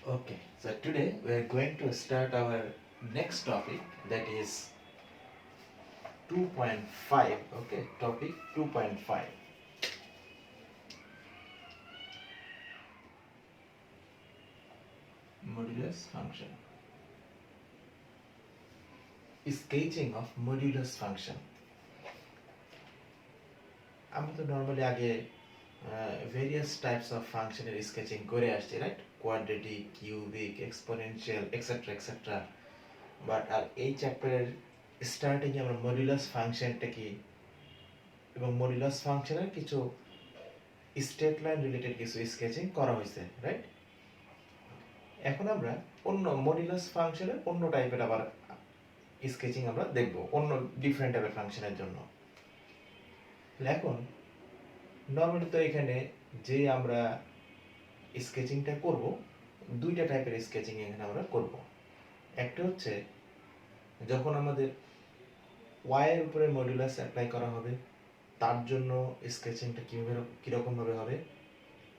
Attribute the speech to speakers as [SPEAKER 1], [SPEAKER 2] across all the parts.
[SPEAKER 1] Okay, so today we are going to start our next topic, that is 2.5. Okay, topic 2.5. Modulus function. Sketching of modulus function. আমরা তো normally আগে various types of ফাংশনের sketching করে আসছি, right? Quadratic, cubic, exponential, etcetera etcetera. But আর এই চ্যাপ্টারের starting আমরা মডিউলাস ফাংশনটা কি এবং মডিউলাস ফাংশনের কিছু স্টেট লাইন রিলেটেড কিছু স্কেচিং করা হয়েছে, রাইট? এখন আমরা অন্য মডিউলাস ফাংশনের অন্য টাইপের আবার স্কেচিং আমরা দেখব, অন্য ডিফারেন্ট টাইপের ফাংশনের জন্য। এখন নর্মালি তো এখানে যে আমরা স্কেচিংটা করব, দুইটা টাইপের স্কেচিং এখানে আমরা করব। একটা হচ্ছে যখন আমাদের ওয়াই এর উপরে মডিউলাস অ্যাপ্লাই করা হবে, তার জন্য স্কেচিংটা কীরকম ভাবে হবে,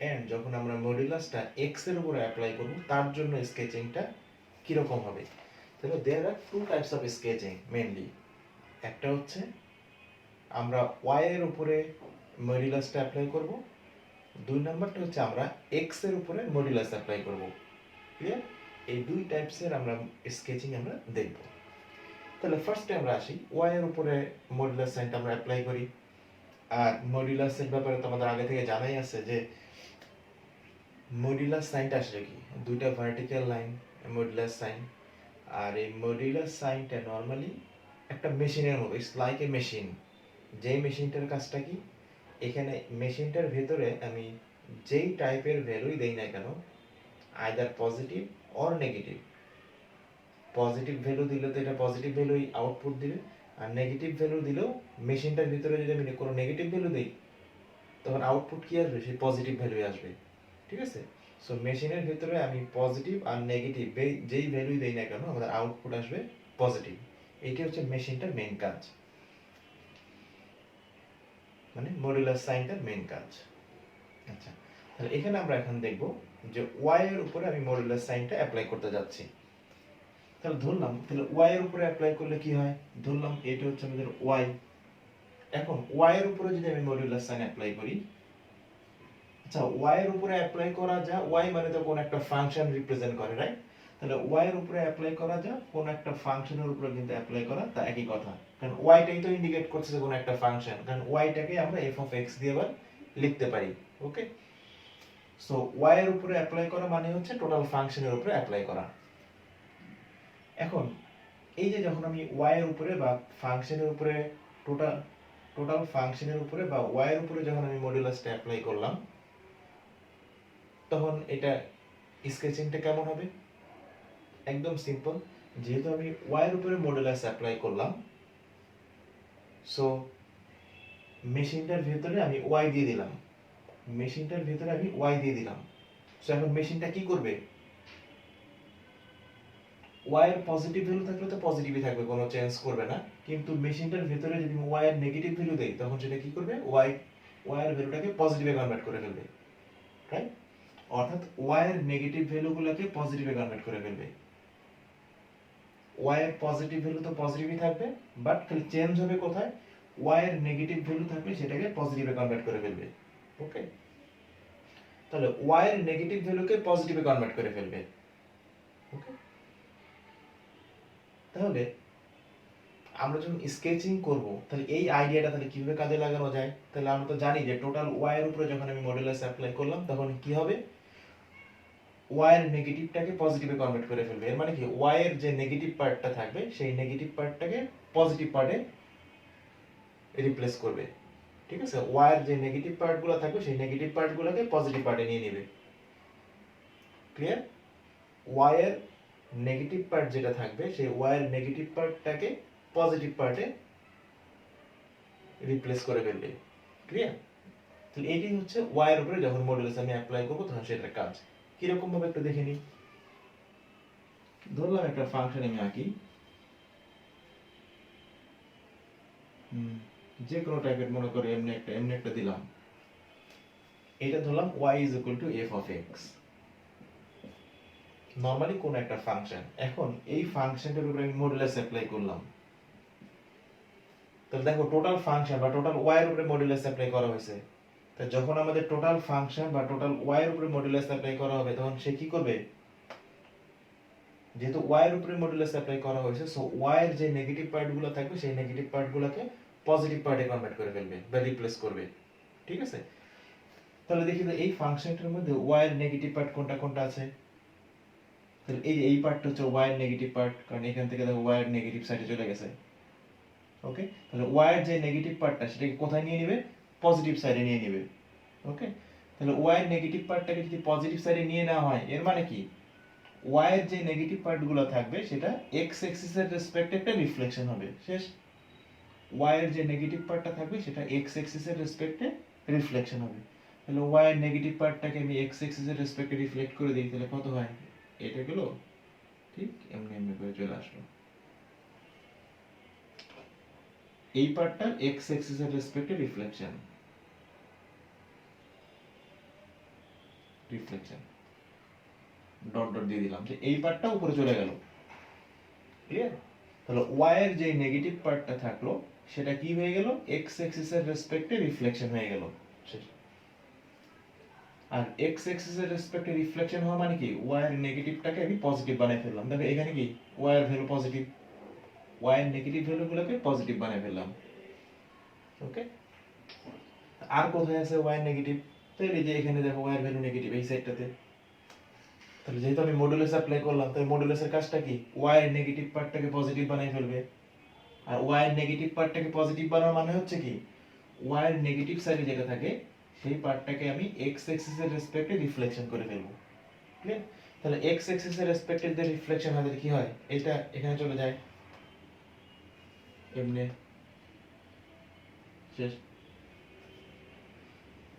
[SPEAKER 1] এন্ড যখন আমরা মডিউলাসটা এক্স এর উপরে অ্যাপ্লাই করব, তার জন্য স্কেচিংটা কীরকম হবে। তাহলে there are two types of sketching mainly. একটা হচ্ছে আমরা ওয়াই এর উপরে মডিউলাসটা অ্যাপ্লাই করব, দুই নাম্বারটা হচ্ছে আমরা এক্স এর উপরে মডিউলাস অ্যাপ্লাই করব। ক্লিয়ার? এই দুই টাইপসের আমরা স্কেচিং আমরা দেখব। তাহলে ফার্স্টে আমরা আসি ওয়াই এর উপরে মডিউলাস সাইনটা আমরা অ্যাপ্লাই করি। আর মডিউলাসের ব্যাপারে তো আমাদের আগে থেকে জানাই আছে যে মডিউলাস সাইনটা আসলে কি, দুইটা ভার্টিক্যাল লাইন মডিউলাস সাইন। আর এই মডিউলাস সাইনটা নর্মালি একটা মেশিনের মতো, ইটস লাইক এ মেশিন। যেই মেশিনটার কাজটা কি, এখানে মেশিনটার ভেতরে আমি যেই টাইপের ভ্যালুই দেই না কেন, either positive or negative, positive value দিলে তো এটা পজিটিভ ভ্যালুই আউটপুট দিবে, আর নেগেটিভ ভ্যালু দিলেও মেশিনটার ভিতরে যদি আমি কোনো নেগেটিভ ভ্যালু দিই, তখন আউটপুট কি আসবে, সেই পজিটিভ ভ্যালুই আসবে। ঠিক আছে? সো মেশিনের ভিতরে আমি পজিটিভ আর নেগেটিভ যেই ভ্যালুই দেই না কেন, আমাদের আউটপুট আসবে পজিটিভ। এইটা হচ্ছে মেশিনটার মেইন কাজ, মানে মডুলাস সাইনটার মেইন কাজ। আচ্ছা, তাহলে এখানে আমরা এখন দেখব যে ওয়াই এর উপরে আমি মডুলাস সাইনটা অ্যাপ্লাই করতে যাচ্ছি। তাহলে ধরলাম, তাহলে ওয়াই এর উপরে অ্যাপ্লাই করলে কি হয়, ধরলাম এটা হচ্ছে আমাদের ওয়াই। এখন ওয়াই এর উপরে যদি আমি মডুলাস সাইন অ্যাপ্লাই করি, আচ্ছা ওয়াই এর উপরে অ্যাপ্লাই করা যা, ওয়াই মানে তো কোন একটা ফাংশন রিপ্রেজেন্ট করে, রাইট? তাহলে ওয়াই এর উপরে অ্যাপ্লাই করা যা, কোন একটা ফাংশনের উপরে কিন্তু অ্যাপ্লাই করা তা একই কথা। কারণ ওয়াইটাই তো ইন্ডিকেট করছে যে কোন একটা ফাংশন, কারণ ওয়াইটাকে আমরা এফ অফ এক্স দিয়ে আবার লিখতে পারি। ওকে, সো ওয়াই এর উপরে অ্যাপ্লাই করা মানে হচ্ছে টোটাল ফাংশনের উপরে অ্যাপ্লাই করা। এখন এই যে যখন আমি ওয়াই এর উপরে বা ফাংশনের উপরে, টোটাল টোটাল ফাংশনের উপরে বা ওয়াই এর উপরে যখন আমি মডুলাসটা অ্যাপ্লাই করলাম, তখন এটা স্কেচিংটা কেমন হবে? একদম সিম্পল। যেহেতু আমি ওয়াই এর উপরে মডুলাস অ্যাপ্লাই করলাম, সো মেশিনটার ভিতরে আমি ওয়াই দিয়ে দিলাম, মেশিনটার ভিতরে আমি ওয়াই দিয়ে দিলাম। সো এখন মেশিনটা কি করবে, ওয়াই এর পজিটিভ ভ্যালু থাকলে তো পজিটিভই থাকবে, কোনো চেঞ্জ করবে না। কিন্তু মেশিনটার ভিতরে যদি আমি ওয়াই এর নেগেটিভ ভ্যালু দেই, তখন সেটা কি করবে, ওয়াই এর ভ্যালুটাকে পজিটিভে কনভার্ট করে ফেলবে, রাইট? অর্থাৎ ওয়াই এর নেগেটিভ ভ্যালুগুলোকে পজিটিভে কনভার্ট করে ফেলবে। ওয়াই এর পজিটিভ ভ্যালু তো পজিটিভই থাকবে, বাট খালি চেঞ্জ হবে কোথায়, ওয়াই এর নেগেটিভ ভ্যালু থাকলে সেটাকে পজিটিভে কনভার্ট করে ফেলবে। ওকে, তাহলে ওয়াই এর নেগেটিভ ভ্যালুকে পজিটিভে কনভার্ট করে ফেলবে। ওকে, তাহলে আমরা যখন স্কেচিং করব, তাহলে এই আইডিয়াটা তাহলে কিভাবে কাজে লাগানো যায়? তাহলে আমরা তো জানি যে টোটাল ওয়াই এর উপরে যখন আমি মডুলাস অ্যাপ্লাই করলাম, তখন কি হবে, ওয়াই এর নেগেটিভটাকে পজিটিভে কনভার্ট করে ফেলবে। এর মানে কি, ওয়াই এর যে নেগেটিভ পার্টটা থাকবে, সেই নেগেটিভ পার্টটাকে পজিটিভ পার্টে রিপ্লেস করবে। ঠিক আছে? ওয়াই এর যে নেগেটিভ পার্টগুলো থাকবে, সেই নেগেটিভ পার্টগুলোকে পজিটিভ পার্টে নিয়ে নেবে। ক্লিয়ার? ওয়াই এর নেগেটিভ পার্ট যেটা থাকবে, সেই ওয়াই এর নেগেটিভ পার্টটাকে পজিটিভ পার্টে রিপ্লেস করে ফেলবে। ক্লিয়ার? তাহলে এটাই হচ্ছে ওয়াই এর উপরে যখন মডুলাস আমি অ্যাপ্লাই করব, তখন সেটার কাজ কিরকম ভাবে একটু দেখে নিই। ধরলাম একটা ফাংশন আমি আঁকি, যে কোনো টাইপের, মনে করে এমনি একটা দিলাম, এটা ধরলাম y is equal to f of x। Normally কোন একটা ফাংশন, এখন এই ফাংশনটার উপরে আমি মডুলাস অ্যাপ্লাই করলাম, তাহলে দেখো টোটাল ফাংশন বা টোটাল ওয়াই এর উপরে মডুলাস অ্যাপ্লাই করা হয়েছে। তো যখন আমাদের টোটাল ফাংশন বা টোটাল ওয়াই এর উপরে মডুলাস অ্যাপ্লাই করা হবে তখন সে কি করবে, যেহেতু ওয়াই এর উপরে মডুলাস অ্যাপ্লাই করা হয়েছে, সো ওয়াই এর যে নেগেটিভ পার্টগুলো থাকবে সেই নেগেটিভ পার্টগুলোকে পজিটিভ পার্টে কনভার্ট করে ফেলবে বা রিপ্লেস করবে। ঠিক আছে, তাহলে দেখি তো এই ফাংশনটার মধ্যে ওয়াই এর নেগেটিভ পার্ট কোনটা কোনটা আছে। তাহলে এই পার্টটা হচ্ছে ওয়াই এর নেগেটিভ পার্ট, কারণ এখান থেকে দেখো ওয়াই এর নেগেটিভ সাইডে চলে গেছে। ওকে, তাহলে ওয়াই এর যে নেগেটিভ পার্টটা সেটাকে কোথায় নিয়ে নেবে, পজিটিভ সাইডে নিয়ে নেবে। ওকে, তাহলে ওয়াই এর নেগেটিভ পার্টটাকে যদি পজিটিভ সাইডে নিয়ে নেওয়া হয় এর মানে কি, ওয়াই এর যে নেগেটিভ পার্টগুলো থাকবে সেটা এক্স অ্যাক্সিস এর রেসপেক্টে একটা রিফ্লেকশন হবে। শেষ, ওয়াই এর যে নেগেটিভ পার্টটা থাকবে সেটা এক্স অ্যাক্সিস এর রেসপেক্টে রিফ্লেকশন হবে। তাহলে ওয়াই এর নেগেটিভ পার্টটাকে আমি এক্স অ্যাক্সিস এর রেসপেক্টে রিফ্লেক্ট করে দিই, তাহলে কত হয়, এটা গেল ঠিক এমনি এমনি করে চলে আসলো। এই পার্টটা এক্স অ্যাক্সিস এর রেসপেক্টে রিফ্লেকশন ডট ডট দিয়ে দিলাম যে এই পার্টটা উপরে চলে গেল। ক্লিয়ার, তাহলে ওয়াই এর যে নেগেটিভ পার্টটা থাকলো সেটা কি হয়ে গেল, এক্স অ্যাক্সিস এর রেসপেক্টে রিফ্লেকশন হয়ে গেল। আর এক্স অ্যাক্সিস এর রেসপেক্টে রিফ্লেকশন হওয়া মানে কি, ওয়াই এর নেগেটিভটাকে আমি পজিটিভ বানিয়ে ফেললাম। দেখো এখানে কি ওয়াই এর ভ্যালু পজিটিভ, ওয়াই এর নেগেটিভ ভ্যালুগুলোকে পজিটিভ বানিয়ে ফেললাম। ওকে, আর কোথায় আছে ওয়াই এর নেগেটিভ, তাহলে যে এখানে দেখো ওয়াই এর ভ্যালু নেগেটিভ এই সাইডটাতে। তাহলে যেহেতু আমি মডুলাস অ্যাপ্লাই করলাম, তাহলে মডুলাসের কাজটা কি, ওয়াই এর নেগেটিভ পার্টটাকে পজিটিভ বানিয়ে ফেলবে। আর ওয়াই এর নেগেটিভ পার্টটাকে পজিটিভ বানানো মানে হচ্ছে কি, ওয়াই এর নেগেটিভ সাইডে যেটা থাকে সেই পার্টটাকে আমি এক্স অ্যাক্সিস এর রেসপেক্টে রিফ্লেকশন করে ফেলবো। ক্লিয়ার, তাহলে এক্স অ্যাক্সিস এর রেসপেক্টে যে রিফ্লেকশন হয় কি হয়, এটা এখানে চলে যায় এমনি। শেষ,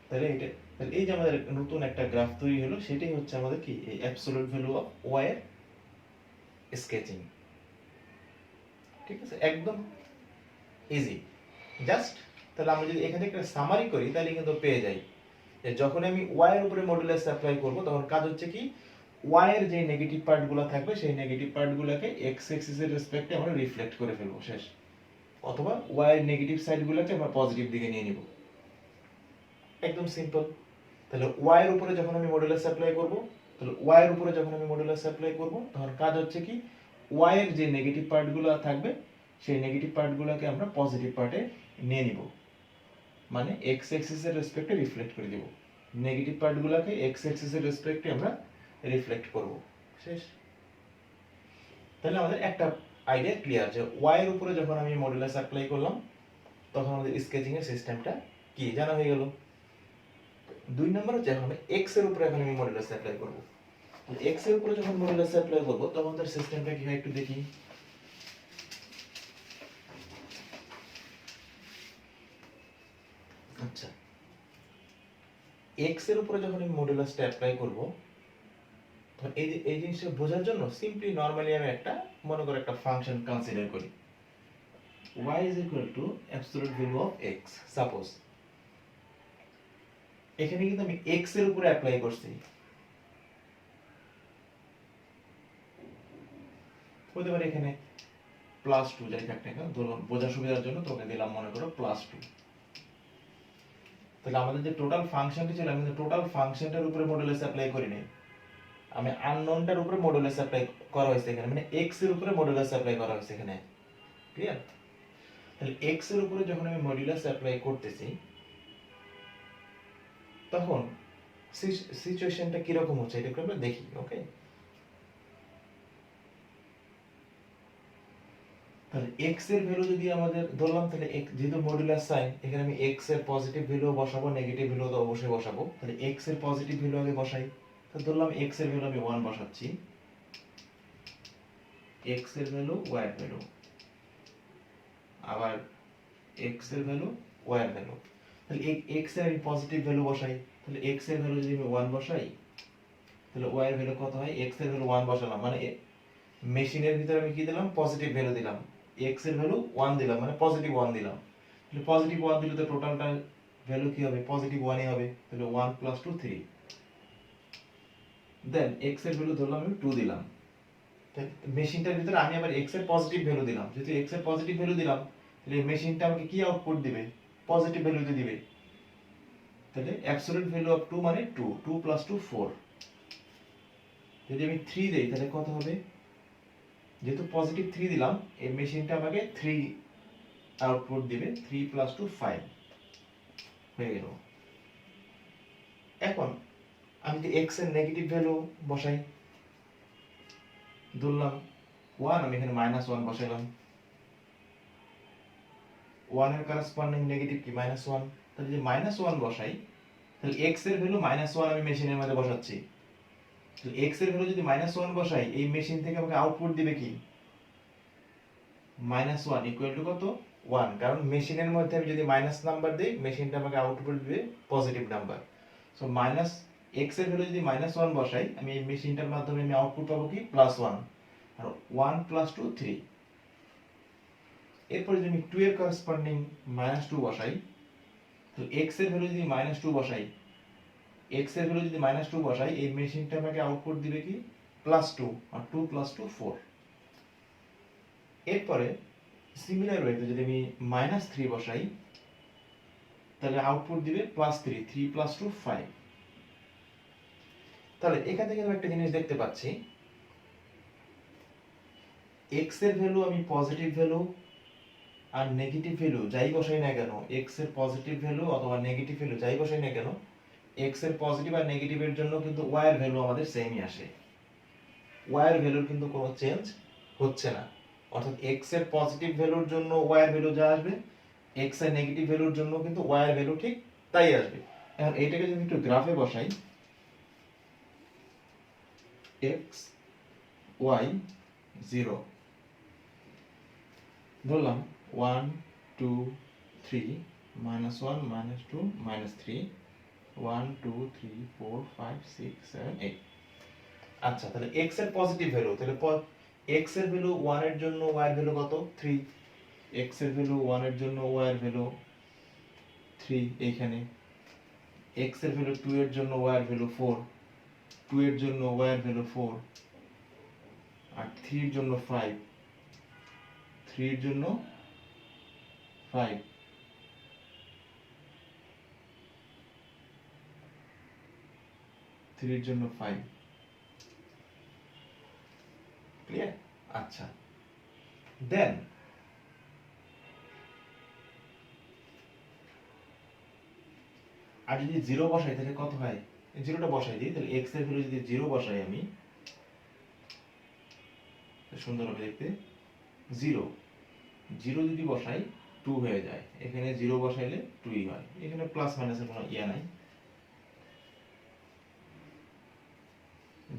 [SPEAKER 1] তাহলে এটা, তাহলে এই যে আমাদের নতুন একটা গ্রাফ তৈরি হলো সেটাই হচ্ছে আমাদের কি, এই অ্যাবসলিউট ভ্যালু অফ ওয়াই এর স্কেচিং। ঠিক আছে, একদম ইজি, জাস্ট তাহলে আমরা যদি এখানে একটা সামারি করি তাহলে কিন্তু পেয়ে যাই যে যখন আমি ওয়াই এর উপরে মডুলাস অ্যাপ্লাই করব তখন কাজ হচ্ছে কি, ওয়াই এর যে নেগেটিভ পার্টগুলো থাকবে সেই নেগেটিভ পার্টগুলোকে এক্স অ্যাক্সিস এর রেসপেক্টে আমরা রিফ্লেক্ট করে ফেলবো। শেষ, অথবা ওয়াই এর নেগেটিভ সাইডগুলোকে আমরা পজিটিভ দিকে নিয়ে নিব। একদম সিম্পল। তাহলে ওয়াই এর উপরে যখন আমি মডুলাস অ্যাপ্লাই করব, তাহলে ওয়াই এর উপরে যখন আমি মডুলাস অ্যাপ্লাই করব তখন কাজ হচ্ছে কি, ওয়াই এর যে নেগেটিভ পার্টগুলো থাকবে সেই নেগেটিভ পার্টগুলোকে আমরা পজিটিভ পার্টে নিয়ে নিব, মানে এক্স অ্যাক্সিস এর রেসপেক্টে রিফ্লেক্ট করে দেব। নেগেটিভ পার্টগুলোকে এক্স অ্যাক্সিস এর রেসপেক্টে আমরা রিফ্লেক্ট করব। শেষ, তাহলে আমাদের একটা আইডিয়া ক্লিয়ার যে ওয়াই এর উপরে যখন আমি মডুলাস অ্যাপ্লাই করলাম তখন আমাদের স্কেচিং এর সিস্টেমটা কি জানা হয়ে গেল। দুই নম্বর হচ্ছে এখন এক্স এর উপরে এখন আমি মডুলাস অ্যাপ্লাই করব। এক্স এর উপরে যখন মডুলাস অ্যাপ্লাই করব তখন তার সিস্টেমটা কি হয় একটু দেখি। আচ্ছা, এক্স এর উপরে যখন আমি মডুলাসটা অ্যাপ্লাই করব তখন এই জিনিসটা বোঝার জন্য সিম্পলি নরমালি আমি একটা মনে করে একটা ফাংশন কনসিডার করি, y is equal to absolute value of x, suppose এখানে কিন্তু আমি x এর উপরে অ্যাপ্লাই করছি, হতে পারে এখানে +2 যাই থাক না কেন, ধরুন বোঝার সুবিধার জন্য তোকে দিলাম মনে করো +2। তাহলে আমাদের যে টোটাল ফাংশনটি ছিল আমি টোটাল ফাংশনটার উপরে মডুলাস অ্যাপ্লাই করি নাই, আমি আননোনটার উপরে মডুলাস অ্যাপ্লাই করা হয়েছে এখানে, মানে x এর উপরে মডুলাস অ্যাপ্লাই করা হয়েছে এখানে। ক্লিয়ার, তাহলে x এর উপরে যখন আমি মডুলাস অ্যাপ্লাই করতেছি তখন সিচুয়েশনটা কি রকম হচ্ছে এটা আমরা দেখি। ওকে, তাহলে x এর ভ্যালু যদি আমাদের ধরলাম, তাহলে যেহেতু মডুলাস সাইন এখানে আমি x এর পজিটিভ ভ্যালু বসাবো, নেগেটিভ ভ্যালু তো অবশ্যই বসাবো। তাহলে x এর পজিটিভ ভ্যালু আগে বসাই, তো ধরলাম x এর ভ্যালু আমি 1 বসাচ্ছি, x এর ভ্যালু y এর ভ্যালু, আবার x এর ভ্যালু y এর ভ্যালু। তাহলে x এর আমি পজিটিভ ভ্যালু বসাই, তাহলে x এর ভ্যালু যদি আমি 1 বসাই তাহলে y এর ভ্যালু কত হয়, x এর ভ্যালু 1 বসালাম মানে মেশিনের ভিতরে আমি কি দিলাম, পজিটিভ ভ্যালু দিলাম, x এর ভ্যালু 1 দিলাম মানে পজিটিভ 1 দিলাম। তাহলে পজিটিভ 1 দিলে তো টোটালটা ভ্যালু কি হবে, পজিটিভ 1 ই হবে। তাহলে 1 + 2 3, দেন x এর ভ্যালু ধরলাম আমি 2 দিলাম, মেশিনটার ভিতরে আমি আবার x এর পজিটিভ ভ্যালু দিলাম, যেহেতু x এর পজিটিভ ভ্যালু দিলাম তাহলে মেশিনটা আমাকে কি আউটপুট দিবে, পজিটিভ ভ্যালুতে দিবে। তাহলে অ্যাবসলিউট ভ্যালু অফ 2 মানে 2, 2 + 2 4। যদি আমি 3 দেই তাহলে কত হবে, যেহেতু পজিটিভ 3 দিলাম এই মেশিনটা আমাকে 3 আউটপুট দিবে, 3 + 2 5 হয়ে গেল। এখন আমি যদি x এর নেগেটিভ ভ্যালু বসাই, ধরলাম 1, আমি এখানে -1 বসাইলাম, 1 এর করসপন্ডিং নেগেটিভ কি -1, তাহলে যদি -1 বসাই তাহলে x এর ভ্যালু -1 আমি মেশিনের মধ্যে বসাচ্ছি, তাহলে x এর ভ্যালু যদি -1 বসাই এই মেশিন থেকে আমাকে আউটপুট দিবে কি -1 ইকুয়াল টু কত 1, কারণ মেশিনের মধ্যে আমি যদি মাইনাস নাম্বার দেই মেশিনটা আমাকে আউটপুট দিবে positive number. So minus x এর ভ্যালু যদি -1 বসাই আমি এই মেশিনটার মাধ্যমে আমি আউটপুট পাবো কি +1, আর 1 + 2 3। এরপর যদি আমি 2 এর করসপন্ডিং -2 বসাই, তো x এর ভ্যালু যদি -2 বসাই, x এর ভ্যালু যদি -2 বসাই এই মেশিনটা আমাকে আউটপুট দিবে কি +2, আর 2 + 2 4। এরপরে সিমিলার ওয়েতে যদি আমি -3 বসাই তাহলে আউটপুট দিবে +3, 3 + 2 5। তাহলে এখান থেকে আমি একটা জিনিস দেখতে পাচ্ছি, x এর ভ্যালু আমি পজিটিভ ভ্যালু আর নেগেটিভ ভ্যালু যাই বসাই না কেন, x এর পজিটিভ ভ্যালু অথবা নেগেটিভ ভ্যালু যাই বসাই না কেন, x এর পজিটিভ আর নেগেটিভের জন্য কিন্তু y এর ভ্যালু আমাদের সেমই আসে, y এর ভ্যালুর কিন্তু কোনো চেঞ্জ হচ্ছে না। অর্থাৎ x এর পজিটিভ ভ্যালুর জন্য y এর ভ্যালু যা আসবে, x এর নেগেটিভ ভ্যালুর জন্য কিন্তু y এর ভ্যালু ঠিক তাই আসবে। এখন এইটাকে যদি একটু গ্রাফে বসাই, x y 0 ধরলাম 1 2 3 -1 -2 -3 1 2 3 4 5 6 7 8। আচ্ছা তাহলে x এর পজিটিভ ভ্যালু, তাহলে x এর ভ্যালু 1 এর জন্য y এর ভ্যালু কত 3, x এর ভ্যালু 1 এর জন্য y এর ভ্যালু 3 এইখানে, x এর ভ্যালু 2 এর জন্য y এর ভ্যালু 4, 2 এর জন্য y এর ভ্যালু 4, আর 3 এর জন্য 5, 3 এর জন্য 5, 3 এর জন্য 5। ক্লিয়ার? আচ্ছা দেন আর যদি 0 বসাই তাহলে কত হয়, 0টা বসাই দিই, তাহলে x এর ভ্যালু যদি 0 বসাই আমি, সুন্দর হবে দেখতে, 0 0 যদি বসাই 2 হয়ে যায়, এখানে 0 বসাইলে 2ই হয়, এখানে প্লাস মাইনাসের কোনো ইয়া নাই,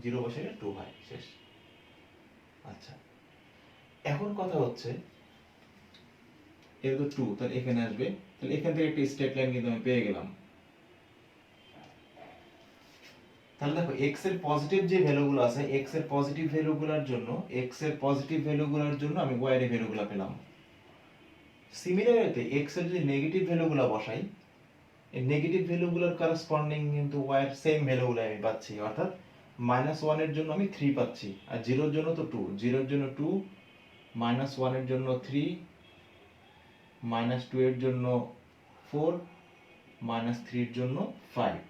[SPEAKER 1] 0 বসাইলে 2 হয়, শেষ। আচ্ছা এখন কথা হচ্ছে এটা তো 2 তাহলে এখানে আসবে, তাহলে এখান থেকে একটা স্ট্রেট লাইন কিন্তু আমি পেয়ে গেলাম। তাহলে দেখো x এর পজিটিভ যে ভ্যালুগুলো আছে, x এর পজিটিভ ভ্যালুগুলোর জন্য, x এর পজিটিভ ভ্যালুগুলোর জন্য আমি y এর ভ্যালুগুলো পেলাম। সিমিলারলি x এর যদি নেগেটিভ ভ্যালুগুলো বসাই, এই নেগেটিভ ভ্যালুগুলোর করসপন্ডিং কিন্তু y এর সেম ভ্যালুগুলো আমি পাচ্ছি, অর্থাৎ -1 এর জন্য আমি 3 পাচ্ছি, আর 0 এর জন্য তো 2, 0 এর জন্য 2, -1 এর জন্য 3, -2 এর জন্য 4, -3 এর জন্য 5,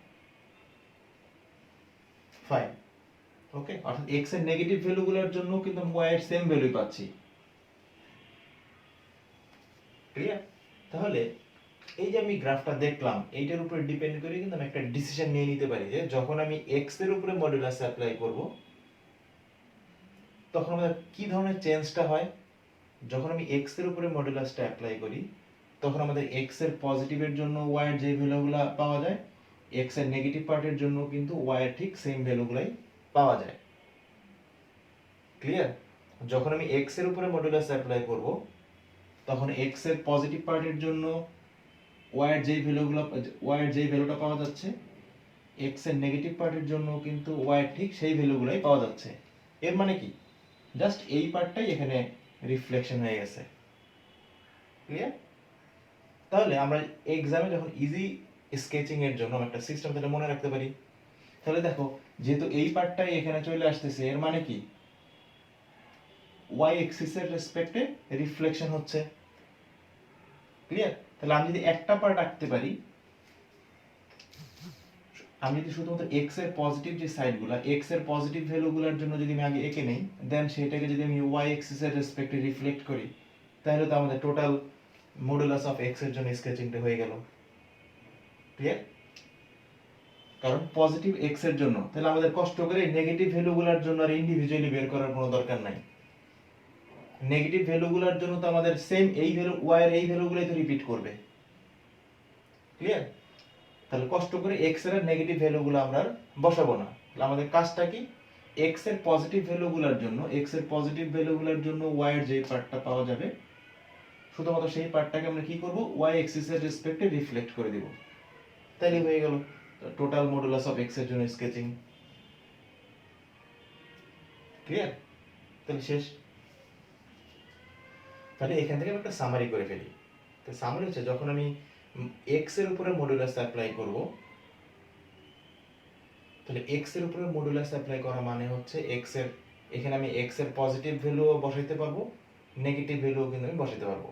[SPEAKER 1] ওকে, অর্থাৎ x এর নেগেটিভ ভ্যালুগুলোর জন্য কিন্তু আমি y এর সেম ভ্যালুই পাচ্ছি। ক্লিয়ার? তাহলে এই যে আমি গ্রাফটা দেখলাম এইটার উপরে ডিপেন্ড করে কিন্তু আমি একটা ডিসিশন নিয়ে নিতে পারি যে যখন আমি x এর উপরে মডুলাস অ্যাপ্লাই করব তখন আমাদের কি ধরনের চেঞ্জটা হয়। যখন আমি x এর উপরে মডুলাসটা অ্যাপ্লাই করি তখন আমাদের x এর পজিটিভের জন্য y এর যে ভ্যালুগুলো পাওয়া যায়, x এর নেগেটিভ পার্টের জন্য কিন্তু y এর ঠিক সেম ভ্যালুগুলাই পাওয়া যায়। ক্লিয়ার? যখন আমি x এর উপরে মডুলাস অ্যাপ্লাই করব তখন x এর পজিটিভ পার্টের জন্য y এর যেই ভ্যালুটা পাওয়া যাচ্ছে, x এর নেগেটিভ পার্টের জন্য কিন্তু y এর ঠিক সেই ভ্যালুগুলাই পাওয়া যাচ্ছে। এর মানে কি, জাস্ট এই পার্টটাই এখানে রিফ্লেকশন হয়ে গেছে। ক্লিয়ার? তাহলে আমরা এক্সামে যখন ইজি স্কেচিং এর জন্য একটা সিস্টেম যেটা মনে রাখতে পারি, তাহলে দেখো যেহেতু এই পার্টটাই এখানে চলে আসতেছে, এর মানে কি ওয়াই এক্সিসের রেসপেক্টে রিফ্লেকশন হচ্ছে। ক্লিয়ার? তাহলে আমি যদি একটা পার্ট আঁকতে পারি, আমি যদি শুধুমাত্র এক্স এর পজিটিভ যে সাইডগুলো, এক্স এর পজিটিভ ভ্যালুগুলোর জন্য যদি আমি আগে এঁকে নেই, দেন সেটাকে যদি আমি ওয়াই এক্সিস এর রেসপেক্টে রিফ্লেক্ট করি, তাহলে তো আমাদের টোটাল মডুলাস অফ এক্স এর জন্য স্কেচিংটা হয়ে গেল। ক্লিয়ার? কারণ পজিটিভ এক্স এর জন্য তাহলে আমাদের কষ্ট করে নেগেটিভ ভ্যালুগুলোর জন্য আর ইন্ডিভিজুয়ালি বের করার কোনো দরকার নাই। নেগেটিভ ভ্যালুগুলোর জন্য তো আমাদের সেম এই ভ্যালু ওয়াই এর এই ভ্যালুগুলোই তো রিপিট করবে। ক্লিয়ার? তাহলে কষ্ট করে এক্স এর নেগেটিভ ভ্যালুগুলো আমরা বসাবো না। তাহলে আমাদের কাজটা কি, এক্স এর পজিটিভ ভ্যালুগুলোর জন্য, এক্স এর পজিটিভ ভ্যালুগুলোর জন্য ওয়াই এর যে পার্টটা পাওয়া যাবে, শুধুমাত্র সেই পার্টটাকে আমরা কি করব, ওয়াই এক্সিস এর রেসপেক্টে রিফ্লেক্ট করে দেব। তাহলে হয়ে গেল টোটাল মডুলাস অফ এক্স এর জন্য স্কেচিং। ক্লিয়ার? তাহলে শেষ। তাহলে এখান থেকে আমি একটা সামারি করে ফেলি। তো সামারি হচ্ছে যখন আমি এক্স এর উপরে মডুলাস অ্যাপ্লাই করব, তাহলে এক্স এর উপরে মডুলাস অ্যাপ্লাই করা মানে হচ্ছে এক্স এর, এখানে আমি এক্স এর পজিটিভ ভ্যালুও বসাইতে পারবো, নেগেটিভ ভ্যালুও কিন্তু আমি বসাইতে পারবো।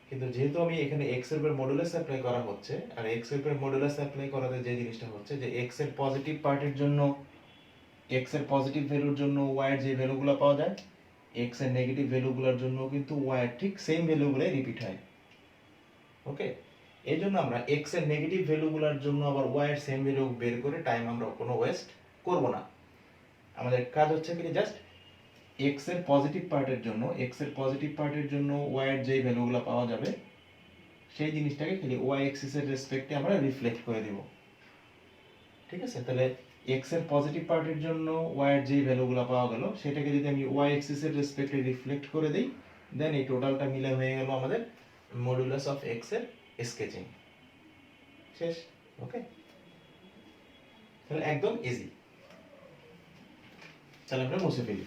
[SPEAKER 1] কিন্তু যেহেতু আমি এখানে এক্স এর উপরে মডুলাস অ্যাপ্লাই করা হচ্ছে, আর এক্স এর উপরে মডুলাস অ্যাপ্লাই করাতে যে জিনিসটা হচ্ছে যে এক্স এর পজিটিভ পার্টের জন্য, এক্স এর পজিটিভ ভ্যালুর জন্য ওয়াই এর যে ভ্যালুগুলো পাওয়া যায়, এক্স এর নেগেটিভ ভ্যালুগুলোর জন্য কিন্তু ওয়াই এর ঠিক সেম ভ্যালুগুলোই রিপিট হয়। ওকে, এই জন্য আমরা এক্স এর নেগেটিভ ভ্যালুগুলোর জন্য আবার ওয়াই এর সেম ভ্যালু বের করে টাইম আমরা কোনো ওয়েস্ট করব না। আমাদের কাজ হচ্ছে কি জাস্ট এক্স এর পজিটিভ পার্টের জন্য, এক্স এর পজিটিভ পার্টের জন্য ওয়াই এর যে ভ্যালুগুলো পাওয়া যাবে, সেই জিনিসটাকে খালি ওয়াই এক্সিস এর রেসপেক্টে আমরা রিফ্লেক্ট করে দেব। ঠিক আছে? তাহলে এক্স এর পজিটিভ পার্টের জন্য ওয়াই এর যে ভ্যালুগুলো পাওয়া গেল, সেটাকে যদি আমি ওয়াই এক্সিস এর রেসপেক্টে রিফ্লেক্ট করে দেই, দেন এই টোটালটা মিলে হয়ে গেল আমাদের মডুলাস অফ এক্স এর স্কেচিং। শেষ। ওকে, তাহলে একদম ইজি। তাহলে আমরা মুছে ফেলি।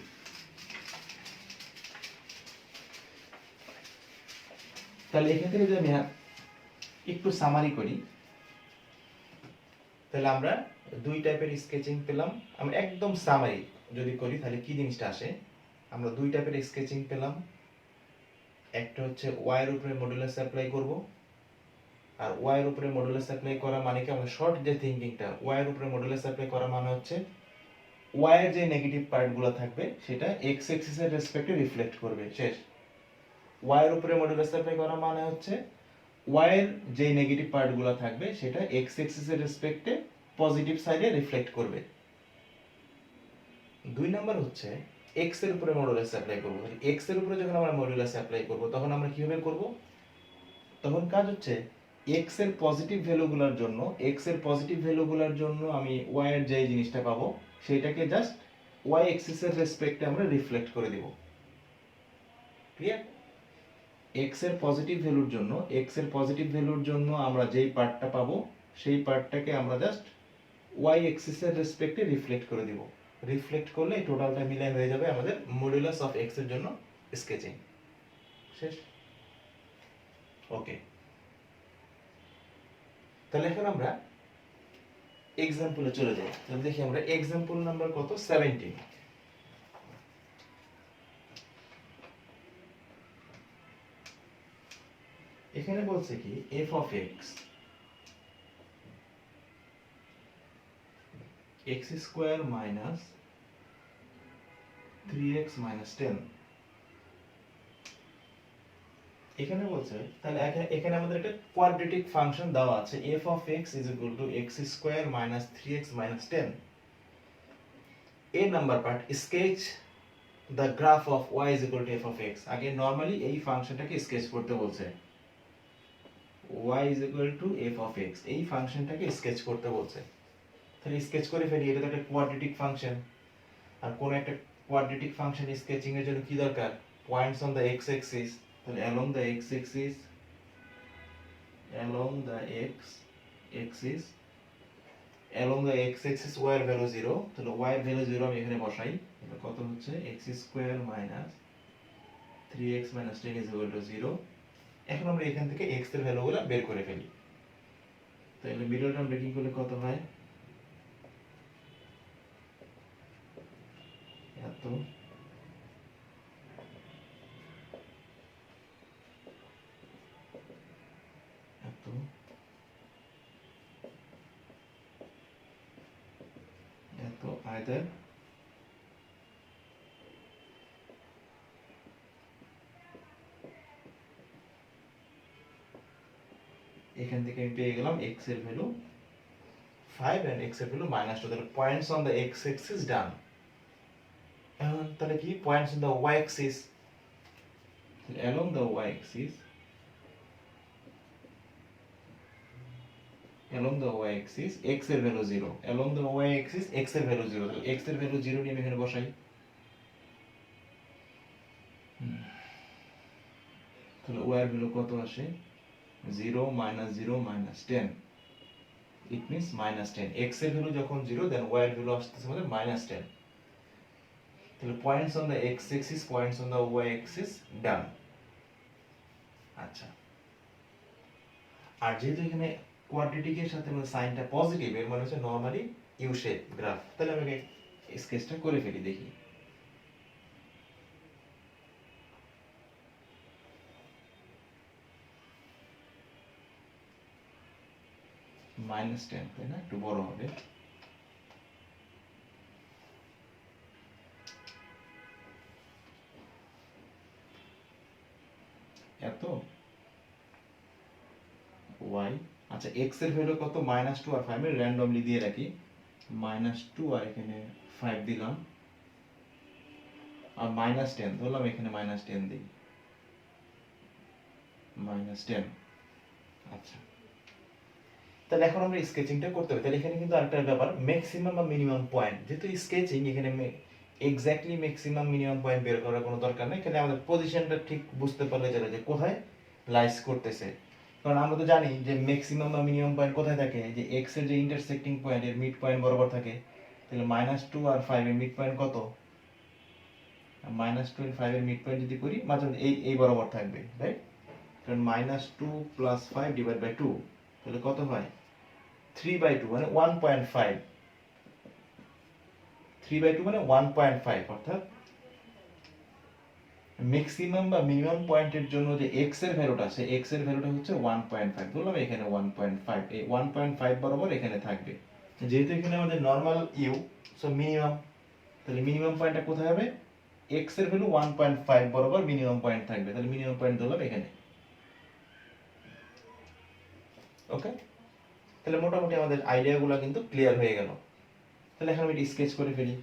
[SPEAKER 1] তাহলে এখান থেকে যদি আমি একটু সামারি করি, তাহলে আমরা দুই টাইপের স্কেচিং পেলাম। আমরা একদম সামারি যদি করি তাহলে কি জিনিসটা আসে, আমরা দুই টাইপের স্কেচিং পেলাম। একটা হচ্ছে ওয়াই এর উপরে মডুলাস অ্যাপ্লাই করব, আর ওয়াই এর উপরে মডুলাস অ্যাপ্লাই করা মানে কি, আমাদের শর্ট যে থিংকিংটা, ওয়াই এর উপরে মডুলাস অ্যাপ্লাই করা মানে হচ্ছে ওয়াই এর যে নেগেটিভ পার্টগুলো থাকবে সেটা এক্স এক্সিস এর রেসপেক্টে রিফ্লেক্ট করবে। শেষ। ওয়াই এর উপরে মডুলাস অ্যাপ্লাই করা মানে হচ্ছে ওয়াই এর যে নেগেটিভ পার্টগুলো থাকবে সেটা এক্স এক্সিস এর রেসপেক্টে পজিটিভ সাইডে রিফ্লেক্ট করবে। দুই নাম্বার হচ্ছে এক্স এর উপরে মডুলাস অ্যাপ্লাই করব। এক্স এর উপরে যখন আমরা মডুলাস অ্যাপ্লাই করব তখন আমরা কিভাবে করব, তখন কাজ হচ্ছে এক্স এর পজিটিভ ভ্যালুগুলোর জন্য, এক্স এর পজিটিভ ভ্যালুগুলোর জন্য আমি ওয়াই এর যে জিনিসটা পাবো সেটাকে জাস্ট ওয়াই এক্সিস এর রেসপেক্টে আমরা রিফ্লেক্ট করে দিব। ক্লিয়ার? এক্স এর পজিটিভ ভ্যালুর জন্য, এক্স এর পজিটিভ ভ্যালুর জন্য আমরা যেই পার্টটা পাবো সেই পার্টটাকে আমরা জাস্ট ওয়াই এক্সিস এর রেসপেক্টে রিফ্লেক্ট করে দিব। রিফ্লেক্ট করলে এই টোটালটা মিলে হয়ে যাবে আমাদের মডুলাস অফ এক্স এর জন্য স্কেচিং। শেষ। ওকে, তাহলে এখন আমরা এক্সাম্পলে চলে যাই। তাহলে দেখি আমরা এক্সাম্পল নাম্বার কত, 17। এখানে বলছে কি F of x x square minus 3x minus 10। এখানে বলছে তাহলে এখানে আমাদের একটা কোয়াড্রেটিক ফাংশন দেওয়া আছে, f of x is equal to x square minus 3x minus 10. A number part, sketch the graph of y is equal to f of x. আগে normally এই ফাংশনটাকে স্কেচ করতে বলছে, y is equal to f of x, এই ফাংশনটাকে sketch করতে বলছে। তাহলে sketch করে ফেলি, এটা তো একটা কোয়াড্রেটিক ফাংশন, আর কোন একটা কোয়াড্রেটিক ফাংশন স্কেচিং এর জন্য কি দরকার, points on the x axis। তাহলে along the x axis, along the x axis, along the x axis y এর ভ্যালু 0, তাহলে y এর ভ্যালু 0 আমি এখানে বসাই। তাহলে কত হচ্ছে x square minus 3x minus 10 is equal to 0। এখন আমরা এখান থেকে x এর ভ্যালুগুলো বের করে ফেলি। তাহলে মিডল টার্ম ব্রেকিং করলে কত হয়, এত এত আইদার এখান থেকে আমি পেয়ে গেলাম x এর ভ্যালু 5 and x এর ভ্যালু -2, তাহলে points on the x axis ডান। এখন তাহলে কি points on the y axis, along the y axis x এর value 0, along the y axis x এর ভ্যালু 0, তাহলে x এর ভ্যালু 0 নিয়ে আমি এখানে বসাই। তাহলে y এর ভ্যালু কত আসে 0 -0 -10, it means -10। x এর ভ্যালু যখন 0 দেন y এর ভ্যালু আসতেছে আমাদের -10। তাহলে points on the x axis, points on the y axis ডান। আচ্ছা, আর যেহেতু এখানে কোয়াড্রেটিকের সাথে মানে সাইনটা পজিটিভ, এর মানে হচ্ছে নরমালি ইউ শেপ গ্রাফ। তাহলে আমি স্কেচটা করে ফেলি, দেখি। -10, তাই না, একটু বড় হবে। এত y, আচ্ছা x এর ভ্যালু কত -2 আর 5, আমি র্যান্ডমলি দিয়ে রাখি। -2 আর এখানে 5 দিলাম, আর -10 ধরলাম, এখানে -10 দিই, -10। আচ্ছা, তাহলে এখন আমরা স্কেচিংটা করতে হবে। তাহলে এখানে কিন্তু আরেকটা ব্যাপার, ম্যাক্সিমাম বা মিনিমাম পয়েন্ট, যেহেতু স্কেচিং এখানে এক্স্যাক্টলি ম্যাক্সিমাম মিনিমাম পয়েন্ট বের করার কোনো দরকার নেই। এখানে আমাদের পজিশনটা ঠিক বুঝতে পারলে চলে যে কোথায় লাইস করতেছে। কারণ আমরা তো জানি যে ম্যাক্সিমাম বা মিনিমাম পয়েন্ট কোথায় থাকে, যে x এর যে ইন্টারসেক্টিং পয়েন্ট এর মিড পয়েন্ট বরাবর থাকে। তাহলে -2 আর 5 এর মিড পয়েন্ট কত, -2 আর 5 এর মিড পয়েন্ট যদি করি মাঝে এই বরাবর থাকবে, রাইট। কারণ -2 + 5 / 2, তাহলে কত হয় 3/2, মানে 1.5, 3/2 মানে 1.5, অর্থাৎ ম্যাক্সিমাম বা মিনিমাম পয়েন্টের জন্য যে x এর ভ্যালুটা আছে, x এর ভ্যালুটা হচ্ছে 1.5, বললাম এখানে 1.5, এই 1.5 বরাবর এখানে থাকবে। যেহেতু এখানে আমাদের নরমাল ইউ, সো মিনিমাম, তাহলে মিনিমাম পয়েন্টটা কোথায় হবে, x এর ভ্যালু 1.5 বরাবর মিনিমাম পয়েন্ট থাকবে, তাহলে মিনিমাম পয়েন্ট ধরলাম এখানে। ওকে, তাহলে মোটামুটি আমাদের আইডিয়াগুলো কিন্তু ক্লিয়ার হয়ে গেল। তাহলে এখন আমি স্কেচ করে ফেলি।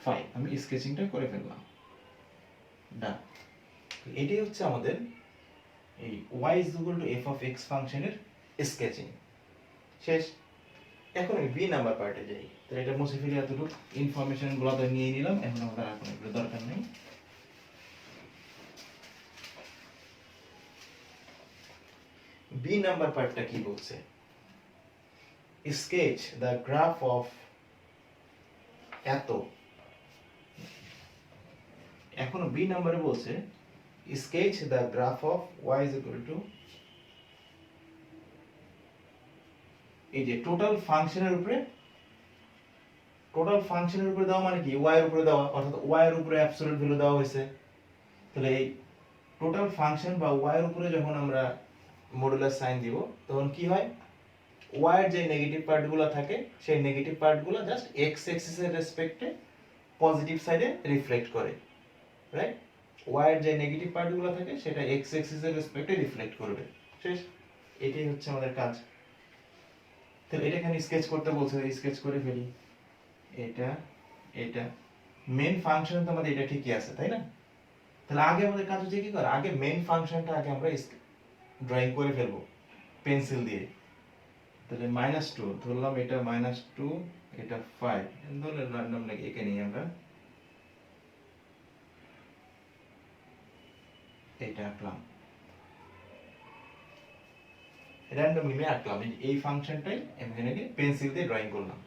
[SPEAKER 1] ফাইন, আমি স্কেচিংটা করে ফেললাম, ডান। এটাই হচ্ছে আমাদের এই y = f(x) ফাংশনের স্কেচিং শেষ। এখন আমি বি নাম্বার পার্টে যাই। তাহলে এটা মুছে ফেলি, এতটুকু ইনফরমেশন গুলো তো নিয়ে নিলাম, এখন আমাদের আর কোনো দরকার নেই। বি নাম্বার পার্টটা কি বলছে, স্কেচ দ্য গ্রাফ অফ এত। এখন বি নাম্বারে বলছে sketch the graph of y = এই যে টোটাল ফাংশনের উপরে দেওয়া, মানে কি y এর উপরে দেওয়া, অর্থাৎ y এর উপরে অ্যাবসলিউট ভ্যালু দেওয়া হয়েছে। তাহলে এই টোটাল ফাংশন বা y এর উপরে যখন আমরা মডুলাস সাইন দিব, তখন কি হয়, y এর যে নেগেটিভ পার্টগুলো থাকে, সেই নেগেটিভ পার্টগুলো জাস্ট x অ্যাক্সিস এর রেসপেক্টে পজিটিভ সাইডে রিফ্লেক্ট করে, রাইট। y এর যে নেগেটিভ পার্টগুলো থাকে সেটা x অ্যাক্সিস এর রেসপেক্টে রিফ্লেক্ট করবে, শেষ। এটাই হচ্ছে আমাদের কাজ। তাহলে এটা এখানে স্কেচ করতে বলছে, স্কেচ করে ফেলি। এটা মেইন ফাংশন তো আমাদের এটা ঠিকই আছে, তাই না। তাহলে আগে আমাদের কাজ হচ্ছে কি করে, আগে মেইন ফাংশনটা আগে আমরা ড্রয়িং করে ফেলবো পেন্সিল দিয়ে। তাহলে -2 ধরলাম, এটা -2, এটা 5 ধরলে র্যান্ডম লাগে, একে নিয়ে আমরা এটা আঁকলাম, র্যান্ডমলি আমি আঁকলাম এই ফাংশনটাই আমি এখানে পেন্সিল দিয়ে ড্রয়িং করলাম।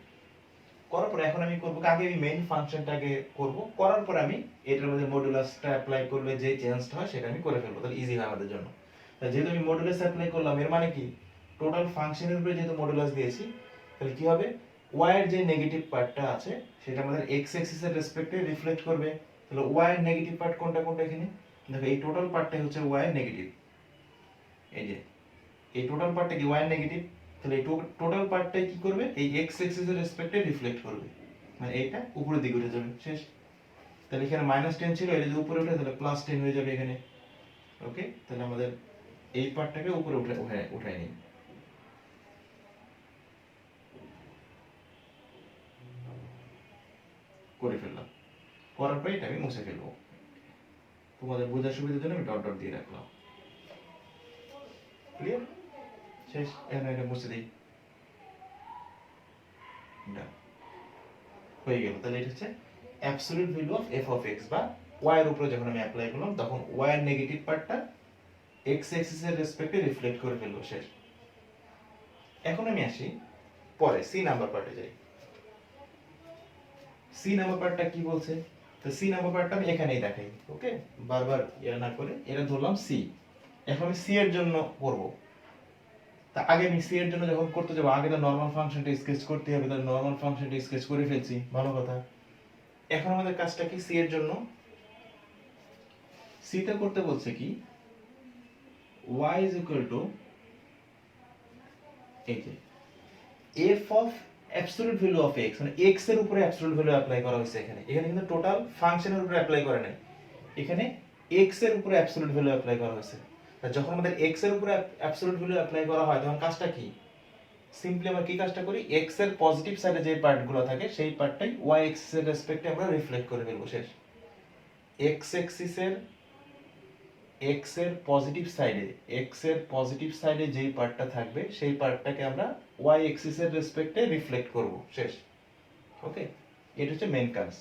[SPEAKER 1] করার পর এখন আমি করব আগে আমি মেইন ফাংশনটাকে করব, করার পর আমি এটার মধ্যে মডুলাসটা অ্যাপ্লাই করলে যে চেঞ্জটা হয় সেটা আমি করে ফেলবো, তাহলে ইজি হয় আমাদের জন্য। তাই যেহেতু আমি মডুলাস অ্যাপ্লাই করলাম, এর মানে কি টোটাল ফাংশনের উপরে যেহেতু মডুলাস দিয়েছি, তাহলে কি হবে y এর যে নেগেটিভ পার্টটা আছে সেটা আমাদের x অ্যাক্সিস এর রেসপেক্টে রিফ্লেক্ট করবে। তাহলে y এর নেগেটিভ পার্ট কোনটা কোনটা এখানে দেখো, এই টোটাল পার্টটাই হচ্ছে y এর নেগেটিভ, এই যে এই টোটাল পার্টটা কি y এর নেগেটিভ, তাহলে এই টোটাল পার্টটাই কি করবে এই x অ্যাক্সিস এর রেসপেক্টে রিফ্লেক্ট করবে, মানে এটা উপরের দিকে উঠে যাবে, শেষ। তাহলে এখানে -10 ছিল, এটা যদি উপরে উঠে তাহলে +10 হয়ে যাবে এখানে। ওকে, তাহলে আমাদের এই পার্টটাকে উপরে উঠাই নিই। করে ফেললাম, করার পরে এটা আমি মুছে ফেলবো, তোমাদের বোঝার সুবিধার জন্য আমি ডট ডট দিয়ে রাখলাম। ক্লিয়ার, শেষ। এখন এটা মুছে দিই, ডান হয়ে গেল। তাহলে এটা হচ্ছে absolute value of f of x, বা y এর উপরে যখন আমি অ্যাপ্লাই করলাম তখন y এর নেগেটিভ পার্টটা x অ্যাক্সিস এর রেসপেক্টে রিফ্লেক্ট করে ফেলবো, শেষ। এখন আমি আসি পরে সি নাম্বার পার্টে যাই। সি নাম্বার পার্টটা কি বলছে, তো সি নাম্বার পার্টটা আমি এখানেই দেখাই। ওকে, বারবার ইয়া না করে এটা ধরলাম সি। এখন আমি সি এর জন্য করব, তা আগে আমি সি এর জন্য যখন করতে যাব আগে তো নরমাল ফাংশনটা স্কেচ করতে হবে, তাহলে নরমাল ফাংশনটা স্কেচ করে ফেলছি, ভালো কথা। এখন আমাদের কাজটা কি সি এর জন্য, সি তে করতে বলছে কি y is equal to এই যে f of absolute value of x, মানে x এর উপরে অ্যাবসলিউট ভ্যালু অ্যাপ্লাই করা হয়েছে এখানে। এখানে কিন্তু টোটাল ফাংশনের উপরে অ্যাপ্লাই করে নাই, এখানে x এর উপরে অ্যাবসলিউট ভ্যালু অ্যাপ্লাই করা হয়েছে। যখন আমাদের x এর উপরে অ্যাবসলিউট ভ্যালু অ্যাপ্লাই করা হয় তখন কাজটা কি, সিম্পলি আমরা কি কাজটা করি, x এর পজিটিভ সাইডে যে পার্টগুলো থাকে সেই পার্টটাই y অ্যাক্সিস এর রেসপেক্টে আমরা রিফ্লেক্ট করে ফেলবো, শেষ। x অ্যাক্সিস এর x এর পজিটিভ সাইডে যেই পার্টটা থাকবে সেই পার্টটাকে আমরা y অ্যাক্সিস এর রেসপেক্টে রিফ্লেক্ট করব, শেষ। ওকে, এটা হচ্ছে মেইন কাজ।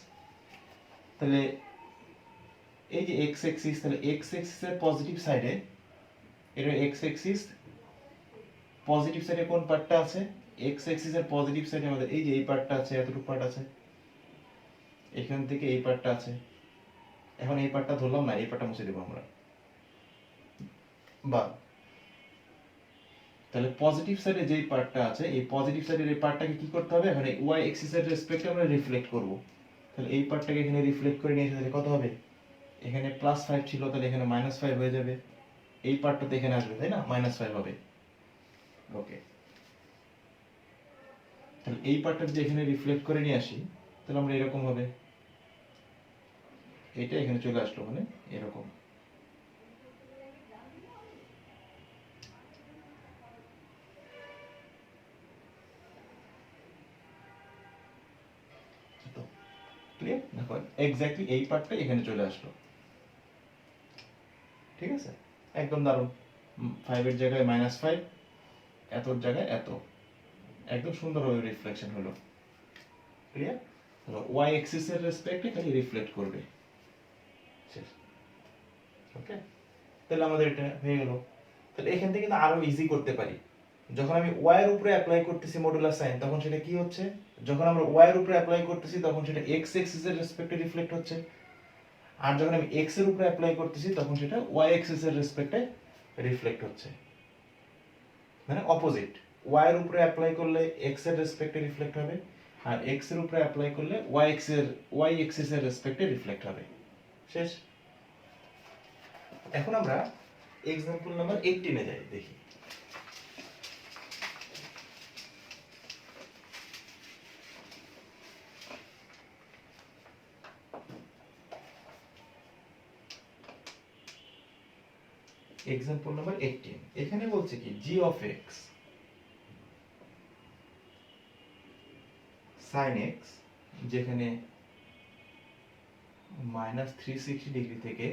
[SPEAKER 1] তাহলে এই যে x অ্যাক্সিস, তাহলে x অ্যাক্সিস এর পজিটিভ সাইডে, এটা x অ্যাক্সিস পজিটিভ সাইডে কোন পার্টটা আছে, x অ্যাক্সিস এর পজিটিভ সাইডে আমাদের এই যে এই পার্টটা আছে, এতটুকু পার্ট আছে, এখান থেকে এই পার্টটা আছে। এখন এই পার্টটা ধরলাম না, এই পার্টটা মুছে দেব আমরা, বা তাহলে পজিটিভ সাইডে যেই পার্টটা আছে এই পজিটিভ সাইডের এই পার্টটাকে কি করতে হবে, এখন এই y অ্যাক্সিস এর রেসপেক্টে আমরা রিফ্লেক্ট করব। তাহলে এই পার্টটাকে এখানে রিফ্লেক্ট করে নিয়ে এসে কত হবে, এখানে +5 ছিল তাহলে এখানে -5 হয়ে যাবে, এই পার্টটা তো এখানে আসবে তাই না, -5 হবে। ওকে, তাহলে এই পার্টটা যদি এখানে রিফ্লেক্ট করে নিয়ে আসি তাহলে আমরা এরকম হবে, এটা এখানে চলে আসলো, মানে এরকম। ক্লিয়ার, দেখো এক্স্যাক্টলি এই পার্টটা এখানে চলে আসলো, ঠিক আছে, একদম দারুণ। 5 এর জায়গায় -5, এতর জায়গায় এত, একদম সুন্দরভাবে রিফ্লেকশন হলো। ক্লিয়ার, তাহলে y অ্যাক্সিস এর রেসপেক্টে খালি রিফ্লেক্ট করবে, শেষ। ওকে, তাহলে আমাদের এটা হয়ে গেল। তাহলে এখান থেকে কিন্তু আরো ইজি করতে পারি, যখন আমি y এর উপরে অ্যাপ্লাই করতেছি মডুলাস সাইন তখন সেটা কি হচ্ছে, যখন আমরা y এর উপরে অ্যাপ্লাই করতেছি তখন সেটা x অ্যাক্সিস এর রেসপেক্টে রিফ্লেক্ট হচ্ছে, আর যখন আমি x এর উপরে অ্যাপ্লাই করতেছি তখন সেটা y অ্যাক্সিস এর রেসপেক্টে রিফ্লেক্ট হচ্ছে, মানে অপোজিট। y এর উপরে অ্যাপ্লাই করলে x এর রেসপেক্টে রিফ্লেক্ট হবে, আর x এর উপরে অ্যাপ্লাই করলে y অ্যাক্সিস এর রেসপেক্টে রিফ্লেক্ট হবে, শেষ। এখন আমরা এক্সাম্পল নাম্বার 18 এ যাই, দেখি। এক্সাম্পল নাম্বার 18, এখানে বলছে কি g of x sin x, যেখানে -360 ডিগ্রি থেকে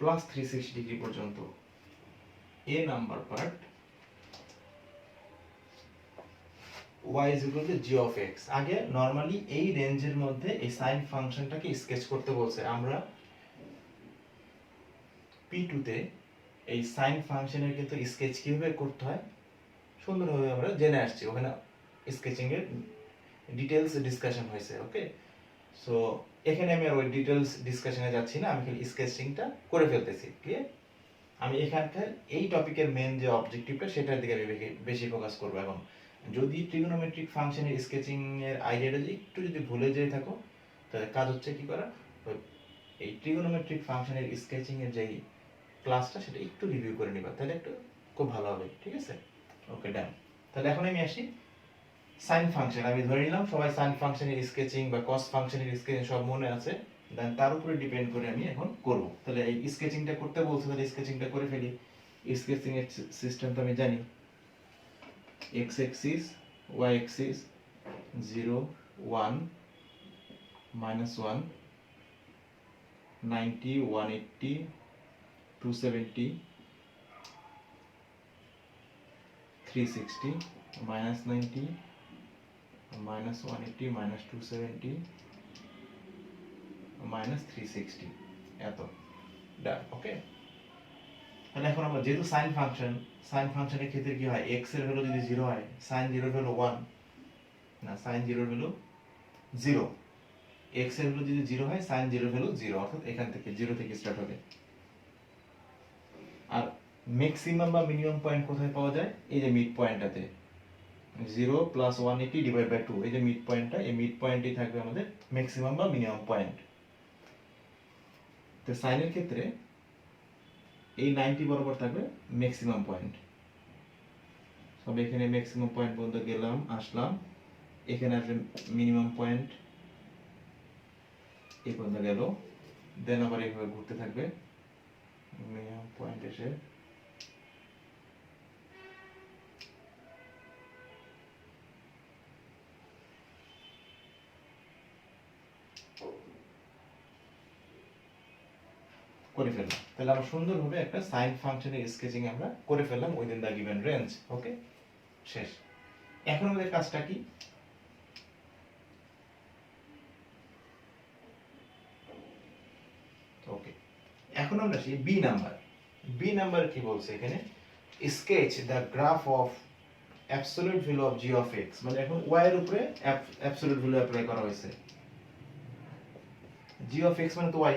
[SPEAKER 1] +360 ডিগ্রি পর্যন্ত a number part y is equal to g of x। আগে নরমালি এই রেঞ্জের মধ্যে এই সাইন ফাংশনটাকে স্কেচ করতে বলছে। আমরা p2 তে এই সাইন ফাংশনের কিন্তু স্কেচ কিভাবে করতে হয় সুন্দরভাবে আমরা জেনে আসছি, ওখানে স্কেচিং এর ডিটেইলস ডিসকাশন হয়েছে। ওকে, সো এখানে আমি আর ওই ডিটেইলস ডিসকাশনে যাচ্ছি না, আমি খালি স্কেচিংটা করে ফেলতেছি। ক্লিয়ার? আমি এখানকার এই টপিকের মেন যে অবজেক্টিভটা সেটার দিকে আমি বেশি ফোকাস করব এখন। যদি ট্রিগোনোমেট্রিক ফাংশনের স্কেচিং এর আইডিয়াটা একটু যদি ভুলে যেয়ে থাকো, তাহলে কাজ হচ্ছে কি করা, এই ট্রিগোনোমেট্রিক ফাংশনের স্কেচিং এর যেই ক্লাসটা সেটা একটু রিভিউ করে নিবা, তাহলে একটু খুব ভালো হবে। ঠিক আছে? ওকে, ডান। তাহলে এখন আমি আসি সাইন ফাংশন। আমি ধরে নিলাম সবাই সাইন ফাংশনের স্কেচিং বা কস ফাংশনের স্কেচিং সব মনে আছে, দেন তার উপরে ডিপেন্ড করে আমি এখন করব। তাহলে এই স্কেচিংটা করতে বলছে, তাহলে স্কেচিংটা করে ফেলি। স্কেচিং এর সিস্টেম তো আমি জানি, এক্স এক্সিস, ওয়াই এক্সিস, 0 1 -1 90 180 270 360 -90 -180 -270 -360 এত। ডান। ওকে, তাহলে এখন আমরা যেহেতু সাইন ফাংশনের ক্ষেত্রে কি হয়, x এর ভ্যালু যদি 0 হয়, sin 0 এর ভ্যালু 1 না, sin 0 এর ভ্যালু 0, x এর ভ্যালু যদি 0 হয় sin 0 এর ভ্যালু 0, অর্থাৎ এখান থেকে 0 থেকে স্টার্ট হবে। আর ম্যাক্সিমাম বা মিনিমাম পয়েন্ট কোথায় পাওয়া যায়, এই যে মিড পয়েন্টটাতে 0 + 180 / 2, এই যে মিড পয়েন্টটা, এই মিড পয়েন্টেই থাকবে আমাদের ম্যাক্সিমাম বা মিনিমাম পয়েন্ট। তো সাইনের ক্ষেত্রে এই 90 বরাবর থাকবে ম্যাক্সিমাম পয়েন্ট। সব এখানে ম্যাক্সিমাম পয়েন্ট পর্যন্ত গেলাম, আসলাম, এখানে আসবে মিনিমাম পয়েন্ট, এই পর্যন্ত গেল, দেন আবার এইভাবে ঘুরতে থাকবে, মিনিমাম পয়েন্ট এসে করে ফেললাম। তাহলে আমরা সুন্দরভাবে একটা সাইন ফাংশনের স্কেচিং আমরা করে ফেললাম উইদিন দ্য গিভেন রেঞ্জ। ওকে, শেষ। এখন আমাদের কাজটা কি, ওকে, এখন আমরা আসি বি নাম্বার। বি নাম্বার কি বলছে এখানে, sketch the graph of absolute value of G of x. মানে এখন ওয়াই এর উপরে অ্যাবসলিউট ভ্যালু অ্যাপ্লাই করা হয়েছে। জি অফ এক্স মানে তো ওয়াই,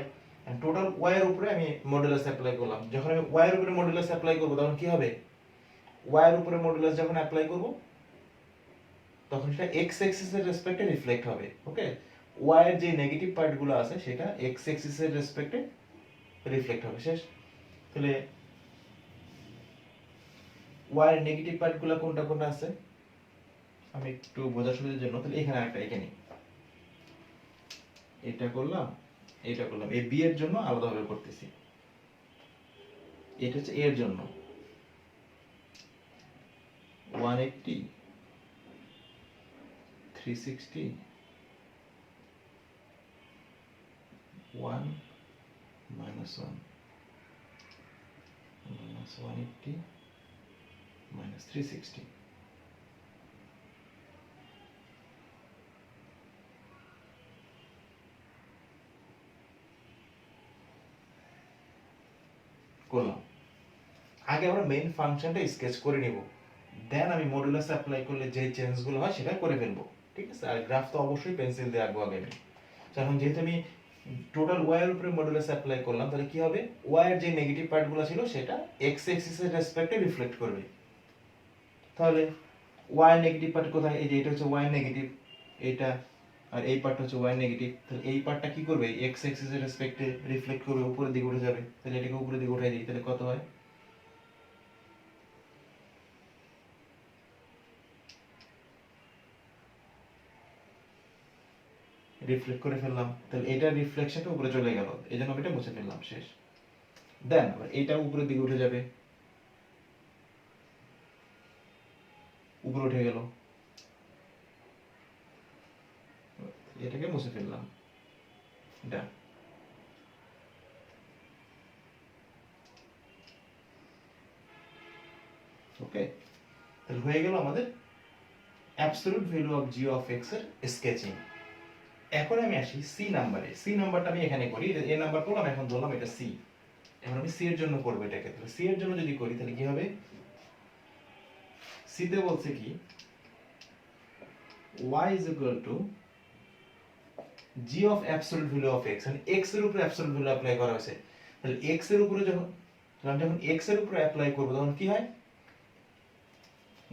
[SPEAKER 1] এন্ড টোটাল ওয়াই এর উপরে আমি মডুলাস অ্যাপ্লাই করলাম। যখন আমি ওয়াই এর উপরে মডুলাস অ্যাপ্লাই করব তখন কি হবে, ওয়াই এর উপরে মডুলাস যখন অ্যাপ্লাই করব তখন সেটা এক্স অ্যাক্সিস এর রেসপেক্টে রিফ্লেক্ট হবে। ওকে, ওয়াই এর যে নেগেটিভ পার্টগুলো আছে সেটা এক্স অ্যাক্সিস এর রেসপেক্টে রিফ্লেক্ট হবে। শেষ। তাহলে ওয়াই এর নেগেটিভ পার্টগুলো কোনটা কোনটা আছে আমি একটু বোঝার সুবিধার জন্য তাহলে এখানে একটা এখানে এটা করলাম, এটা করলাম, এই বি এর জন্য আলাদাভাবে করতেছি। এটা হচ্ছে এর জন্য 180 360 1 -1 -180 -360। করলাম। আগে আমরা মেইন ফাংশনটা স্কেচ করে নিব, দেন আমি মডুলাস অ্যাপ্লাই করলে যে চেঞ্জগুলো হয় সেটা করে ফেলবো। ঠিক আছে? আর গ্রাফ তো অবশ্যই পেন্সিল দিয়ে আঁকবো আগে আমি। তো এখন যেহেতু আমি টোটাল ওয়াই এর উপরে মডুলাস অ্যাপ্লাই করলাম, তাহলে কি হবে, ওয়াই এর যে নেগেটিভ পার্টগুলো ছিল সেটা এক্স অ্যাক্সিস এর রেসপেক্টে রিফ্লেক্ট করবে। তাহলে ওয়াই নেগেটিভ পার্ট কোথায়, এই যে এটা হচ্ছে ওয়াই নেগেটিভ, এটা, আর এই পার্টটা হচ্ছে ওয়াই নেগেটিভ। তাহলে এই পার্টটা কি করবে, এক্স অ্যাক্সিস এর রেসপেক্টে রিফ্লেক্ট করবে, উপরের দিকে উঠে যাবে। তাহলে এটাকে উপরের দিকে উঠাই দিই, তাহলে কত হয়, রিফ্লেক্ট করে ফেললাম। তাহলে এটা রিফ্লেকশনটা উপরে চলে গেল, এই জন্য আমি এটা মুছে ফেললাম। শেষ। দেন আবার এটা উপরের দিকে উঠে যাবে, উপরে উঠে গেল, এটাকে মুছে ফেললাম। ডান। ওকে, তাহলে হয়ে গেল আমাদের absolute value of G of x এর স্কেচিং। এখন আমি আসি সি নাম্বারে। সি নাম্বারটা আমি এখানে করি, এ নাম্বার করলাম, এখন ধরলাম এটা সি। এখন আমি সি এর জন্য করব এটাকে। তাহলে সি এর জন্য যদি করি তাহলে কি হবে, সি তে বলছে কি y is equal to g of absolute value of x, মানে x এর উপরে অ্যাবসলিউট ভ্যালু অ্যাপ্লাই করা হয়েছে। তাহলে x এর উপরে যখন আমি যখন x এর উপরে অ্যাপ্লাই করব তখন কি হয়,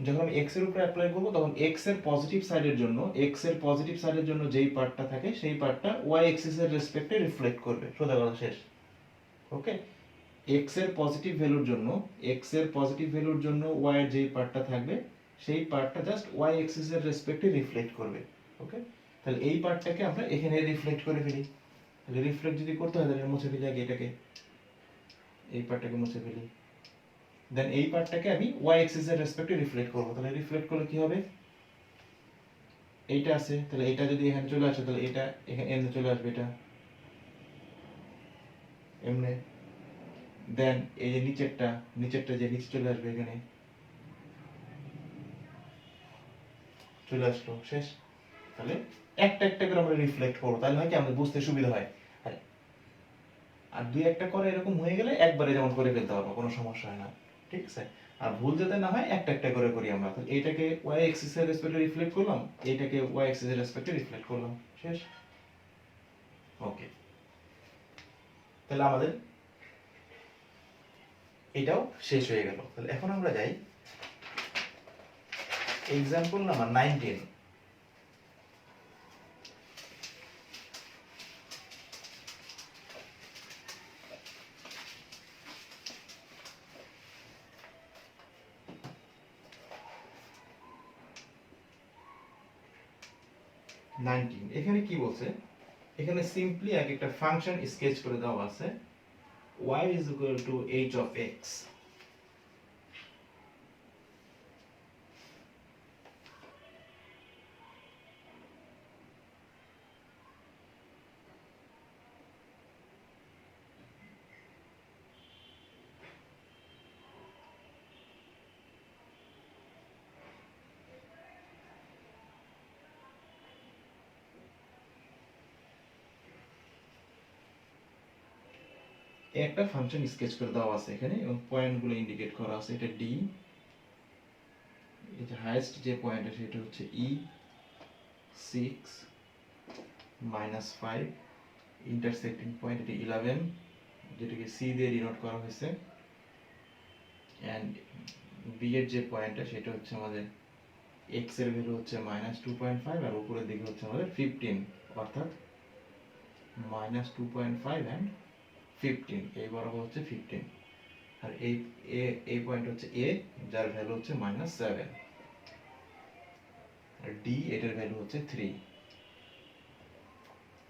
[SPEAKER 1] যখন আমি x এর উপরে অ্যাপ্লাই করব তখন x এর পজিটিভ সাইডের জন্য, x এর পজিটিভ সাইডের জন্য যেই পার্টটা থাকে সেই পার্টটা y অ্যাক্সিস এর রেসপেক্টে রিফ্লেক্ট করবে। সোজা কথা শেষ। ওকে, x এর পজিটিভ ভ্যালুর জন্য, x এর পজিটিভ ভ্যালুর জন্য y এর যেই পার্টটা থাকবে সেই পার্টটা জাস্ট y অ্যাক্সিস এর রেসপেক্টে রিফ্লেক্ট করবে। ওকে, তাহলে এই পার্টটাকে আমরা এখানে রিফ্লেক্ট করে ফেলি। তাহলে রিফ্লেক্ট যদি করতে হয় তাহলে মুছে ফেলি আগে এটাকে, এই পার্টটাকে মুছে ফেলি। দেন এই পার্টটাকে আমি y অ্যাক্সিস এর রেসপেক্টে রিফ্লেক্ট করব। তাহলে রিফ্লেক্ট করলে কি হবে, এইটা আছে, তাহলে এটা যদি এখানে চলে আসে তাহলে এটা এখানে এমনে চলে আসবে, এটা এমনে। দেন এই যে নিচেরটা যে নিচে চলে আসবে, এখানে চলে আসলো, শেষ। তাহলে একটা একটা করে আমরা রিফ্লেক্ট করবো, তাহলে হয় কি আমাদের বুঝতে সুবিধা হয়। আর দুই একটা করে এরকম হয়ে গেলে একবারে যেমন করে ফেলতে পারবো, কোনো সমস্যা হয় না। ঠিক আছে, আর ভুল যাতে না হয় একটা একটা করে করি আমরা। তাহলে এটাকে y অ্যাক্সিস এর রেসপেক্টে রিফ্লেক্ট করলাম, এটাকে y অ্যাক্সিস এর রেসপেক্টে রিফ্লেক্ট করলাম, শেষ। ওকে, তাহলে আমাদের এটাও শেষ হয়ে গেল। তাহলে এখন আমরা যাই এক্সাম্পল নাম্বার 19। এখানে কি বলছে, এখানে সিম্পলি এক একটা ফাংশন স্কেচ করে দেওয়া আছে, y is equal to h of x। একটা ফাংশন স্কেচ করে দেওয়া আছে এখানে এবং পয়েন্টগুলো ইন্ডিকেট করা আছে। এটা ডি, এই যে হাইয়েস্ট যে পয়েন্ট সেটা হচ্ছে ই 6 -5, ইন্টারসেক্টিং পয়েন্ট এটা 11, যেটাকে সি দিয়ে ডিনোট করা হয়েছে। এন্ড বি এর যে পয়েন্টটা সেটা হচ্ছে আমাদের এক্স এর ভ্যালু হচ্ছে -2.5 আর উপরের দিকে হচ্ছে আমাদের 15, অর্থাৎ -2.5 এন্ড 15, এই বরাবর হচ্ছে 15। আর এই পয়েন্ট হচ্ছে এ, যার ভ্যালু হচ্ছে -7, আর ডি এটার ভ্যালু হচ্ছে 3।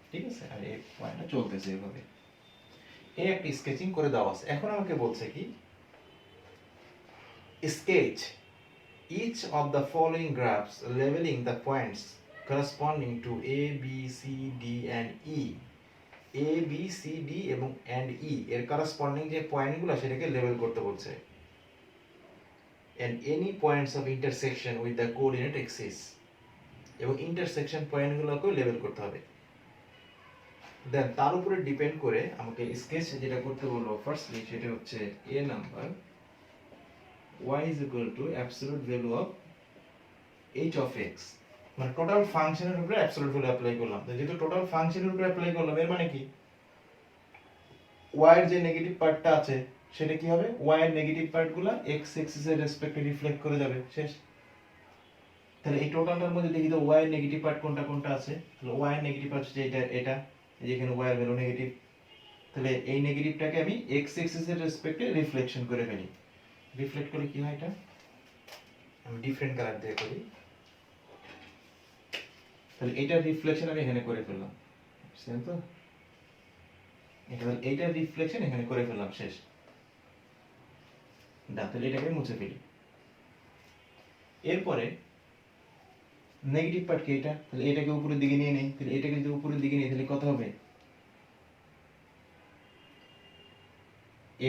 [SPEAKER 1] ঠিক আছে, আর এই পয়েন্টটা চলতেছে এভাবে। এই একটা স্কেচিং করে দেওয়া আছে। এখন আমাকে বলছে কি, sketch each of the following graphs leveling the points corresponding to A, B, C, D and E। A, B, C, D এবং and E এর corresponding যে পয়েন্টগুলো সেটাকে লেভেল করতে বলছে। and any points of intersection with the coordinate axis, এবং intersection পয়েন্টগুলোকেও level করতে হবে। দেন তার উপরে ডিপেন্ড করে আমাকে স্কেচ যেটা করতে বলবো ফার্স্টলি সেটা হচ্ছে a number y is equal to absolute value of h of x, মানে টোটাল ফাংশনের উপরে অ্যাবসলিউট ভ্যালু অ্যাপ্লাই করলাম। তো যেহেতু টোটাল ফাংশনের উপরে অ্যাপ্লাই করলাম এর মানে কি, y এর যে নেগেটিভ পার্টটা আছে সেটা কি হবে, y এর নেগেটিভ পার্টগুলো x অ্যাক্সিস এর রেসপেক্টে রিফ্লেক্ট করে যাবে, শেষ। তাহলে এই টোটালটার মধ্যে দেখি তো y এর নেগেটিভ পার্ট কোনটা কোনটা আছে। তাহলে y এর নেগেটিভ পার্ট হচ্ছে এটা এটা, এই যে এখানে y এর ভ্যালু নেগেটিভ। তাহলে এই নেগেটিভটাকে আমি x অ্যাক্সিস এর রেসপেক্টে রিফ্লেকশন করে ফেলি। রিফ্লেক্ট করলে কি হয়, এটা আমি ডিফারেন্ট কালার দিয়ে করি। তাহলে এইটার রিফ্লেকশন আমি এখানে করে ফেললাম, বুঝছেন তো, এইটার রিফ্লেকশন এখানে করে ফেললাম, শেষ। তাহলে এটাকে মুছে ফেলি। এরপরে নেগেটিভ পার্ট কি এটা, তাহলে এটাকে উপরের দিকে নিয়ে নেই। তাহলে এটাকে যদি উপরের দিকে নিয়ে তাহলে কত হবে,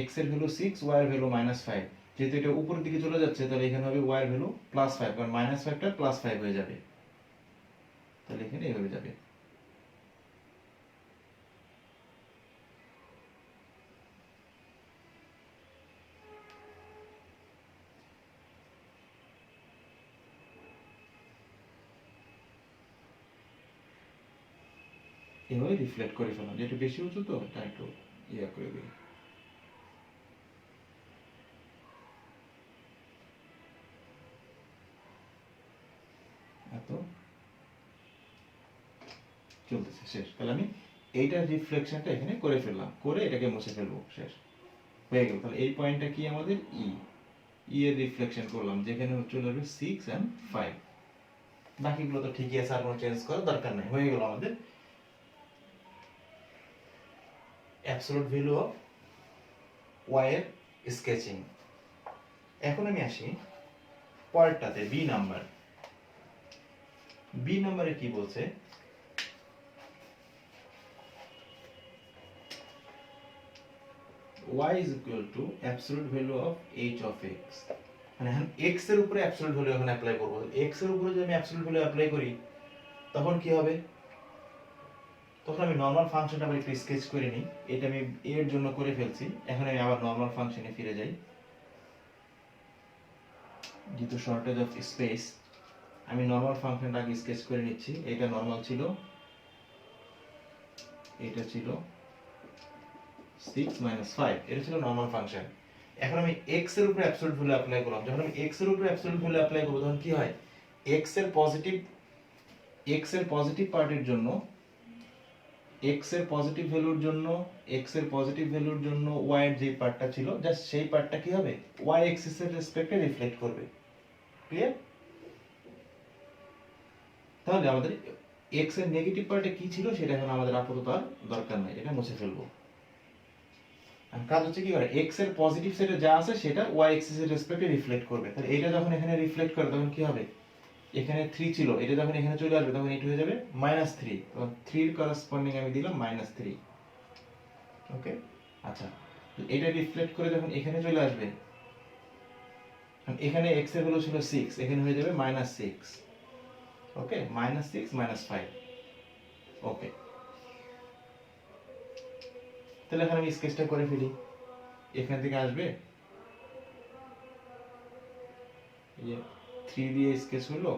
[SPEAKER 1] x এর ভ্যালু 6, y এর ভ্যালু -5, যেহেতু এটা উপরের দিকে চলে যাচ্ছে তাহলে এখানে হবে y এর ভ্যালু +5, কারণ -5 টা +5 হয়ে যাবে, তাহলে এখানে এইভাবে যাবে। এভাবে রিফ্লেক্ট করে ফেলাম, যেটা বেশি উঁচু তো এটা একটু ইয়া করে দিই। এত চলতেছে, শেষ। তাহলে আমি এইটার রিফ্লেকশনটা এখানে করে ফেললাম, করে এটাকে মুছে ফেলবো, শেষ হয়ে গেল। তাহলে এই পয়েন্টটা কি আমাদের ই এর রিফ্লেকশন করলাম, যেখানে চলে আসবে 6 and 5। বাকিগুলো তো ঠিকই আছে, আর কোনো চেঞ্জ করার দরকার নাই, হয়ে গেল আমাদের অ্যাবসলিউট ভ্যালু অফ ওয়াই এর স্কেচিং। এখন আমি আসি পরেরটাতে, বি নাম্বার। বি নাম্বারে কি বলছে, y is equal to absolute value of h of x, মানে এখন x এর উপরে অ্যাবসলিউট ভ্যালু এখন অ্যাপ্লাই করব। x এর উপরে যদি আমি অ্যাবসলিউট ভ্যালু অ্যাপ্লাই করি তখন কি হবে, তখন আমি নরমাল ফাংশনটা আবার একটু স্কেচ করে নিই। এটা আমি এর জন্য করে ফেলছি, এখন আমি আবার নরমাল ফাংশনে ফিরে যাই। যেহেতু শর্টেজ অফ স্পেস, আমি নরমাল ফাংশনটা আগে স্কেচ করে নিচ্ছি। এটা নরমাল ছিল, এটা ছিল 6 - 5, এটা ছিল নরমাল ফাংশন। এখন আমি x এর উপরে অ্যাবসলিউট ভ্যালু অ্যাপ্লাই করলাম। যখন আমি x এর উপরে অ্যাবসলিউট ভ্যালু অ্যাপ্লাই করব তখন কি হয়, x এর পজিটিভ পার্টের জন্য, x এর পজিটিভ ভ্যালুর জন্য, x এর পজিটিভ ভ্যালুর জন্য y এর যে পার্টটা ছিল জাস্ট সেই পার্টটা কি হবে, y এক্সিস এর রেসপেক্টে রিফ্লেক্ট করবে। ক্লিয়ার? তাহলে আমাদের x এর নেগেটিভ পার্টে কি ছিল সেটা এখন আমাদের আপাতত আর দরকার নাই, এটা মুছে ফেলবো। কাজ হচ্ছে কি করে, x এর পজিটিভ সাইডে যা আছে সেটা y এক্সিস এর রেসপেক্টে রিফ্লেক্ট করবে। তাহলে এটা যখন এখানে রিফ্লেক্ট করে তখন কি হবে, এখানে 3 ছিল, এটা যখন এখানে চলে আসবে তখন এটা হয়ে যাবে -3, তখন 3 এর করেসপন্ডিং আমি দিলাম -3। ওকে, আচ্ছা, এটা রিফ্লেক্ট করে যখন এখানে চলে আসবে, এখানে x এর ভ্যালু ছিল 6, এখানে হয়ে যাবে -6। ওকে, -6 -5। ওকে, তাহলে এখন আমি স্কেচটা করে ফেলি। এখান থেকে আসবে 3 দিয়ে স্কেচ হলো,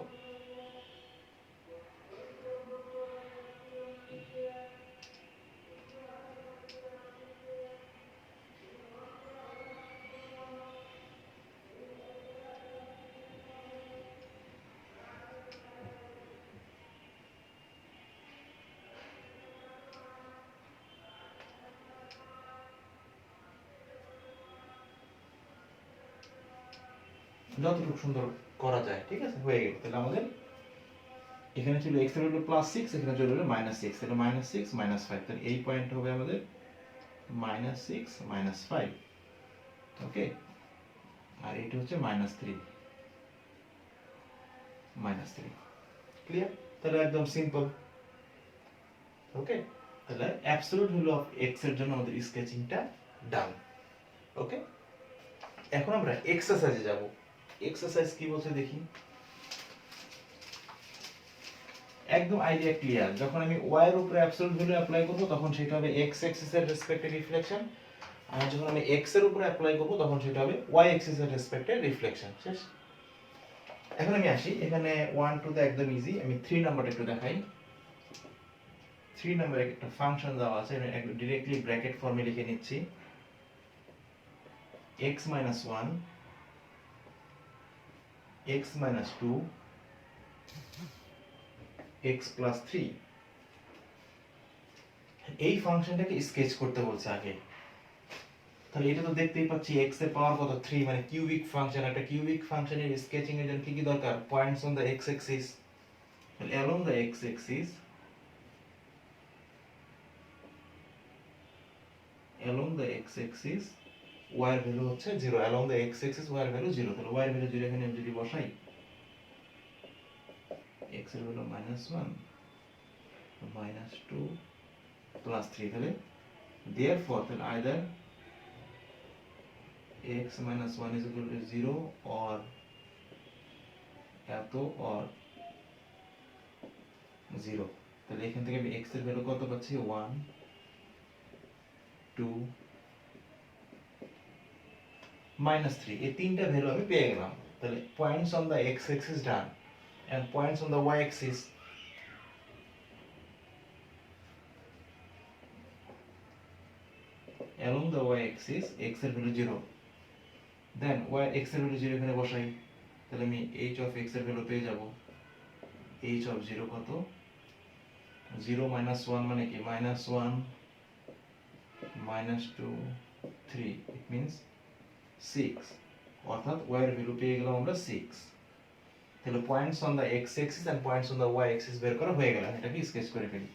[SPEAKER 1] যতটুকু সুন্দর করা যায়, ঠিক আছে, হয়ে গেল। তাহলে আমাদের এখানে ছিল x এর ভ্যালু +6, এখানে চলে এলো -6, তাহলে -6 -5, তাহলে এই পয়েন্ট হবে আমাদের -6 -5। ওকে, আর এটা হচ্ছে -3 -3। ক্লিয়ার? তাহলে একদম সিম্পল। ওকে, তাহলে অ্যাবসলিউট ভ্যালু অফ x এর জন্য আমাদের স্কেচিংটা ডান। ওকে, এখন আমরা এক্সারসাইজে যাব। এক্সারসাইজ কি বলছে দেখি। একদম আইডিয়া ক্লিয়ার, যখন আমি y এর উপরে অ্যাবসলিউট ভ্যালু অ্যাপ্লাই করব তখন সেটা হবে x অ্যাক্সিস এর রেসপেক্টে রিফ্লেকশন, আর যখন আমি x এর উপরে অ্যাপ্লাই করব তখন সেটা হবে y অ্যাক্সিস এর রেসপেক্টে রিফ্লেকশন। শেষ। এখন আমি আসি, এখানে 1 2 তে একদম ইজি, আমি 3 নাম্বারটা একটু দেখাই। 3 নাম্বারে একটা ফাংশন দেওয়া আছে, আমি একদম ডাইরেক্টলি ব্র্যাকেট ফর্মে লিখে নিচ্ছি। x - 1 x - 2 x + 3। এই ফাংশনটাকে স্কেচ করতে বলছে আগে। তাহলে এটা তো দেখতেই পাচ্ছি x এর পাওয়ার কত, 3, মানে কিউবিক ফাংশন। একটা কিউবিক ফাংশনের স্কেচিং এর জন্য কি কি দরকার, points on the x axis, along the x axis, along the x axis y এর ভ্যালু হচ্ছে 0, along the x axis y এর ভ্যালু 0। তাহলে y এর ভ্যালু 0 এখানে আমি যদি বসাই, x এর ভ্যালু -1 -2 + 3, তাহলে therefore তাহলে either x minus 1 is equal to 0 or এত or 0, তাহলে এখান থেকে আমি x এর ভ্যালু কত পাচ্ছি 1 2 -3, এই তিনটা ভ্যালু আমি পেয়ে গেলাম। তাহলে points on the x axis done and points on the y axis along the y axis x এর ভ্যালু 0, দেন y x এর ভ্যালু 0 এখানে বসাই, তাহলে আমি h of x এর ভ্যালু পেয়ে যাব h of 0 কত 0 minus 1 মানে কি -1 -2 3, it means 6, অর্থাৎ y এর ভ্যালু পেয়ে গেলাম আমরা 6। তাহলে points on the x axis and points on the y axis বের করা হয়ে গেল। এটাকে স্কেচ করে ফেলি।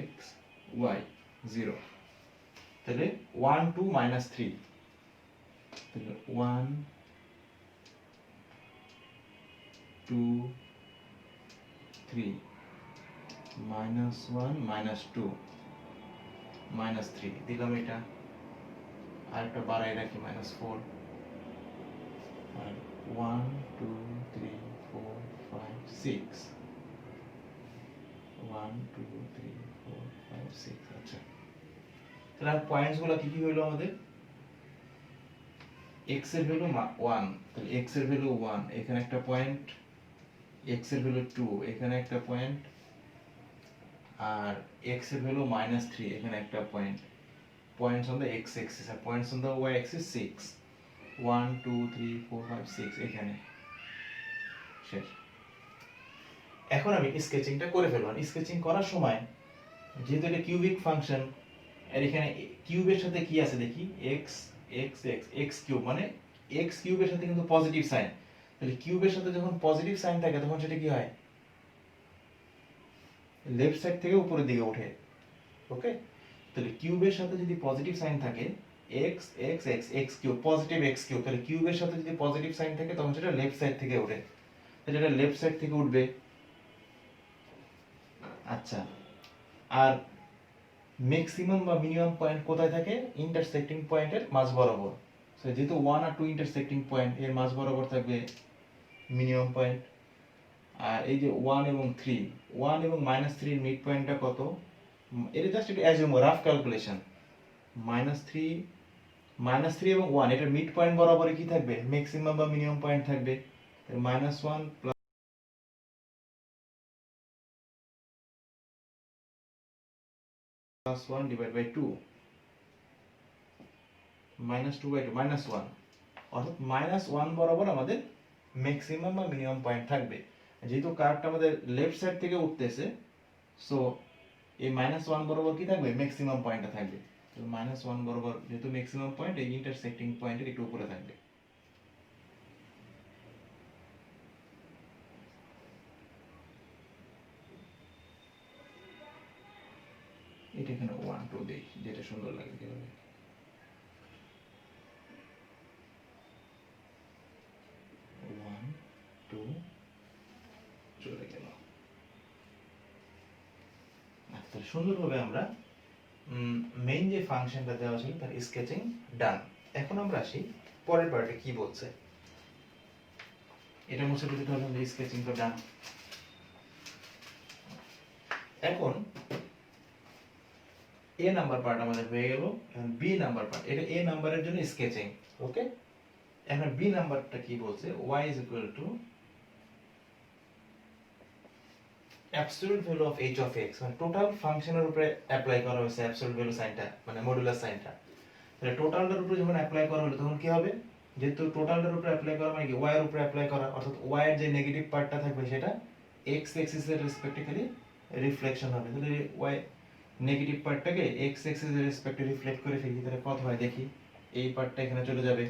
[SPEAKER 1] x y 0, তাহলে 1 2 -3, তাহলে 1 2 3 -1 -2 -3 দিলাম, এটা আর একটা বাড়াই রাখি -4, আর 1 2 3 4 5 6 1 2 3 4 5 6। আচ্ছা, তাহলে পয়েন্টস গুলো কি কি হলো আমাদের? x এর ভ্যালু 1, তাহলে x এর ভ্যালু 1, এখানে একটা পয়েন্ট, x এর ভ্যালু 2, এখানে একটা পয়েন্ট, আর x এর ভ্যালু -3, এখানে একটা point. Points on the x axis আর points on the y axis 6, 1 2 3 4 5 6, এখানে শেষ। এখন আমি স্কেচিংটা করে ফেললাম। স্কেচিং করার সময় যেহেতু এটা কিউবিক ফাংশন, আর এখানে কিউবের সাথে কি আছে দেখি, x x x x cube, মানে x কিউবের সাথে কিন্তু পজিটিভ সাইন। তাহলে কিউবের সাথে যখন পজিটিভ সাইন থাকে তখন সেটা কি হয়, লেফট সাইড থেকে উপরের দিকে ওঠে। ওকে, তাহলে কিউবের সাথে যদি পজিটিভ সাইন থাকে x x x x cube, positive x cube, তাহলে কিউবের সাথে যদি পজিটিভ সাইন থাকে তখন সেটা লেফট সাইড থেকে ওঠে, তাহলে এটা লেফট সাইড থেকে উঠবে। আচ্ছা, আর ম্যাক্সিমাম বা মিনিমাম পয়েন্ট কোথায় থাকে? ইন্টারসেক্টিং পয়েন্টের মাঝ বরাবর। সো যেহেতু 1 আর 2 ইন্টারসেক্টিং পয়েন্ট, এর মাঝ বরাবর থাকবে মিনিমাম পয়েন্ট। আর এই যে 1 এবং 3, 1 এবং -3 এর মিড পয়েন্টটা কত? এটা জাস্ট একটু অ্যাজিউম, রাফ ক্যালকুলেশন। -3 এবং 1 এটার মিড পয়েন্ট বরাবরই কি থাকবে? ম্যাক্সিমাম বা মিনিমাম পয়েন্ট থাকবে। -1 + 1 / 2, -2/2 -1, অর্থাৎ -1 বরাবর আমাদের ম্যাক্সিমাম বা মিনিমাম পয়েন্ট থাকবে। যেহেতু কার্ভটা আমাদের লেফট সাইড থেকে উঠতেছে, সো এই -1 বরাবর কি থাকবে? ম্যাক্সিমাম পয়েন্টটা থাকবে। তো -1 বরাবর যেহেতু ম্যাক্সিমাম পয়েন্ট, এই ইন্টারসেক্টিং পয়েন্টের একটু উপরে থাকবে। এটা এখানে 1 2 দেই, যেটা সুন্দর লাগে যেভাবে। 1 2 চলে গেল। আচ্ছা, সুন্দরভাবে আমরা মেইন যে ফাংশনটা দেওয়া ছিল তার স্কেচিং ডান। এখন আমরা আসি পরের পার্টে কি বলছে। এটা মুছে দিতে হবে যে স্কেচিং তো ডান। এখন এ নাম্বার পার্ট আমাদের হয়ে গেল, এখন বি নাম্বার পার্ট। এটা এ নাম্বারের জন্য স্কেচিং, ওকে। এখন বি নাম্বারটা কি বলছে? y is equal to absolute value of h of x, মানে টোটাল ফাংশনের উপরে অ্যাপ্লাই করা হয়েছে অ্যাবসলিউট ভ্যালু সাইনটা, মানে মডুলাস সাইনটা। তাহলে টোটালটার উপরে যখন অ্যাপ্লাই করা হলো তখন কি হবে? যেহেতু টোটালটার উপরে অ্যাপ্লাই করা মানে কি y এর উপরে অ্যাপ্লাই করা, অর্থাৎ y এর যে নেগেটিভ পার্টটা থাকবে সেটা x অ্যাক্সিস এর রেসপেক্টিভলি রিফ্লেকশন হবে। তাহলে y নেগেটিভ পার্টটাকে x অ্যাক্সিস এর রেসপেক্টে রিফ্লেক্ট করে ফেলি, তাহলে কত হয় দেখি। এই পার্টটা এখানে চলে যাবে,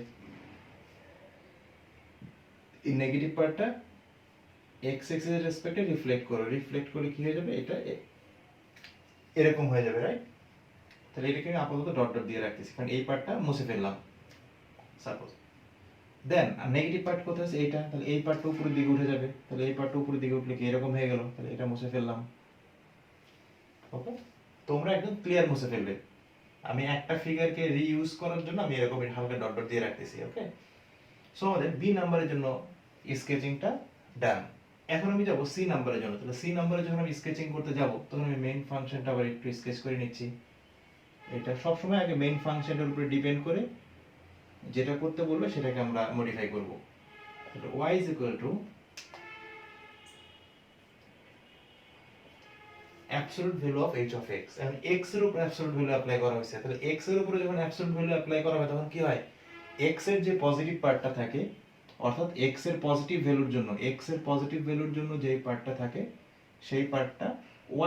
[SPEAKER 1] এই নেগেটিভ পার্টটা x অ্যাক্সিস এর রেসপেক্টে রিফ্লেক্ট করে কি হয়ে যাবে? এটা এরকম হয়ে যাবে, রাইট? তাহলে এটাকে আমি আপাতত ডট ডট দিয়ে রাখতেছি, কারণ এই পার্টটা মুছে ফেললাম সাপোজ। দেন আর নেগেটিভ পার্ট কোথায় আছে? এইটা, তাহলে এই পার্টটা উপরের দিকে উঠে যাবে, তাহলে এই পার্টটা উপরের দিকে উঠলে কি এরকম হয়ে গেল, তাহলে এটা মুছে ফেললাম। ওকে, তোমরা একদম ক্লিয়ার মুছে ফেলবে। আমি একটা ফিগারকে রিইউজ করার জন্য আমি এরকম হালকা ডট ডট দিয়ে রাখতেছি। ওকে, সো আমাদের বি নাম্বারের জন্য স্কেচিংটা ডান। এখন আমি যাব সি নাম্বারের জন্য। তাহলে সি নাম্বারে যখন আমি স্কেচিং করতে যাব তখন আমি মেইন ফাংশনটা আবার একটু স্কেচ করে নিচ্ছি। এটা সবসময় আগে মেইন ফাংশনের উপরে ডিপেন্ড করে যেটা করতে বলবে সেটাকে আমরা মডিফাই করব। তাহলে y is equal to absolute value of h of x, এখন x এর উপর absolute value অ্যাপ্লাই করা হয়েছে। তাহলে x এর উপরে যখন absolute value অ্যাপ্লাই করা হয় তখন কি হয়, x এর যে পজিটিভ পার্টটা থাকে, অর্থাৎ x এর পজিটিভ ভ্যালুর জন্য, x এর পজিটিভ ভ্যালুর জন্য যে পার্টটা থাকে সেই পার্টটা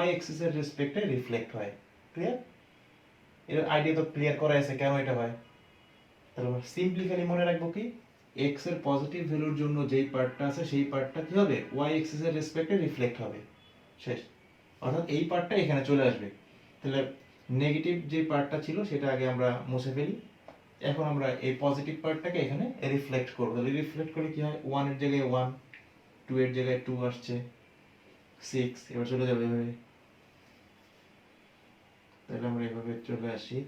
[SPEAKER 1] y অ্যাক্সিস এর রেসপেক্টে রিফ্লেক্ট হয়। ক্লিয়ার? এর আইডিয়া তো ক্লিয়ার করা আছে কেন এটা হয়। তাহলে আমরা সিম্পলি খালি মনে রাখবো কি, x এর পজিটিভ ভ্যালুর জন্য যেই পার্টটা আছে সেই পার্টটা কি হবে, y অ্যাক্সিস এর রেসপেক্টে রিফ্লেক্ট হবে। শেষ। অর্থাৎ এই পার্টটা এখানে চলে আসবে। তাহলে নেগেটিভ যে পার্টটা ছিল সেটা আগে আমরা মুছে ফেলি। এখন আমরা এই পজিটিভ পার্টটাকে এখানে রিফ্লেক্ট করব। তাহলে রিফ্লেক্ট করলে কি হয়, 1 এর জায়গায় 1, 2 এর জায়গায় 2 আসছে, 6 এবার চলে যাবে এভাবে। তাহলে আমরা এভাবে চলে আসি,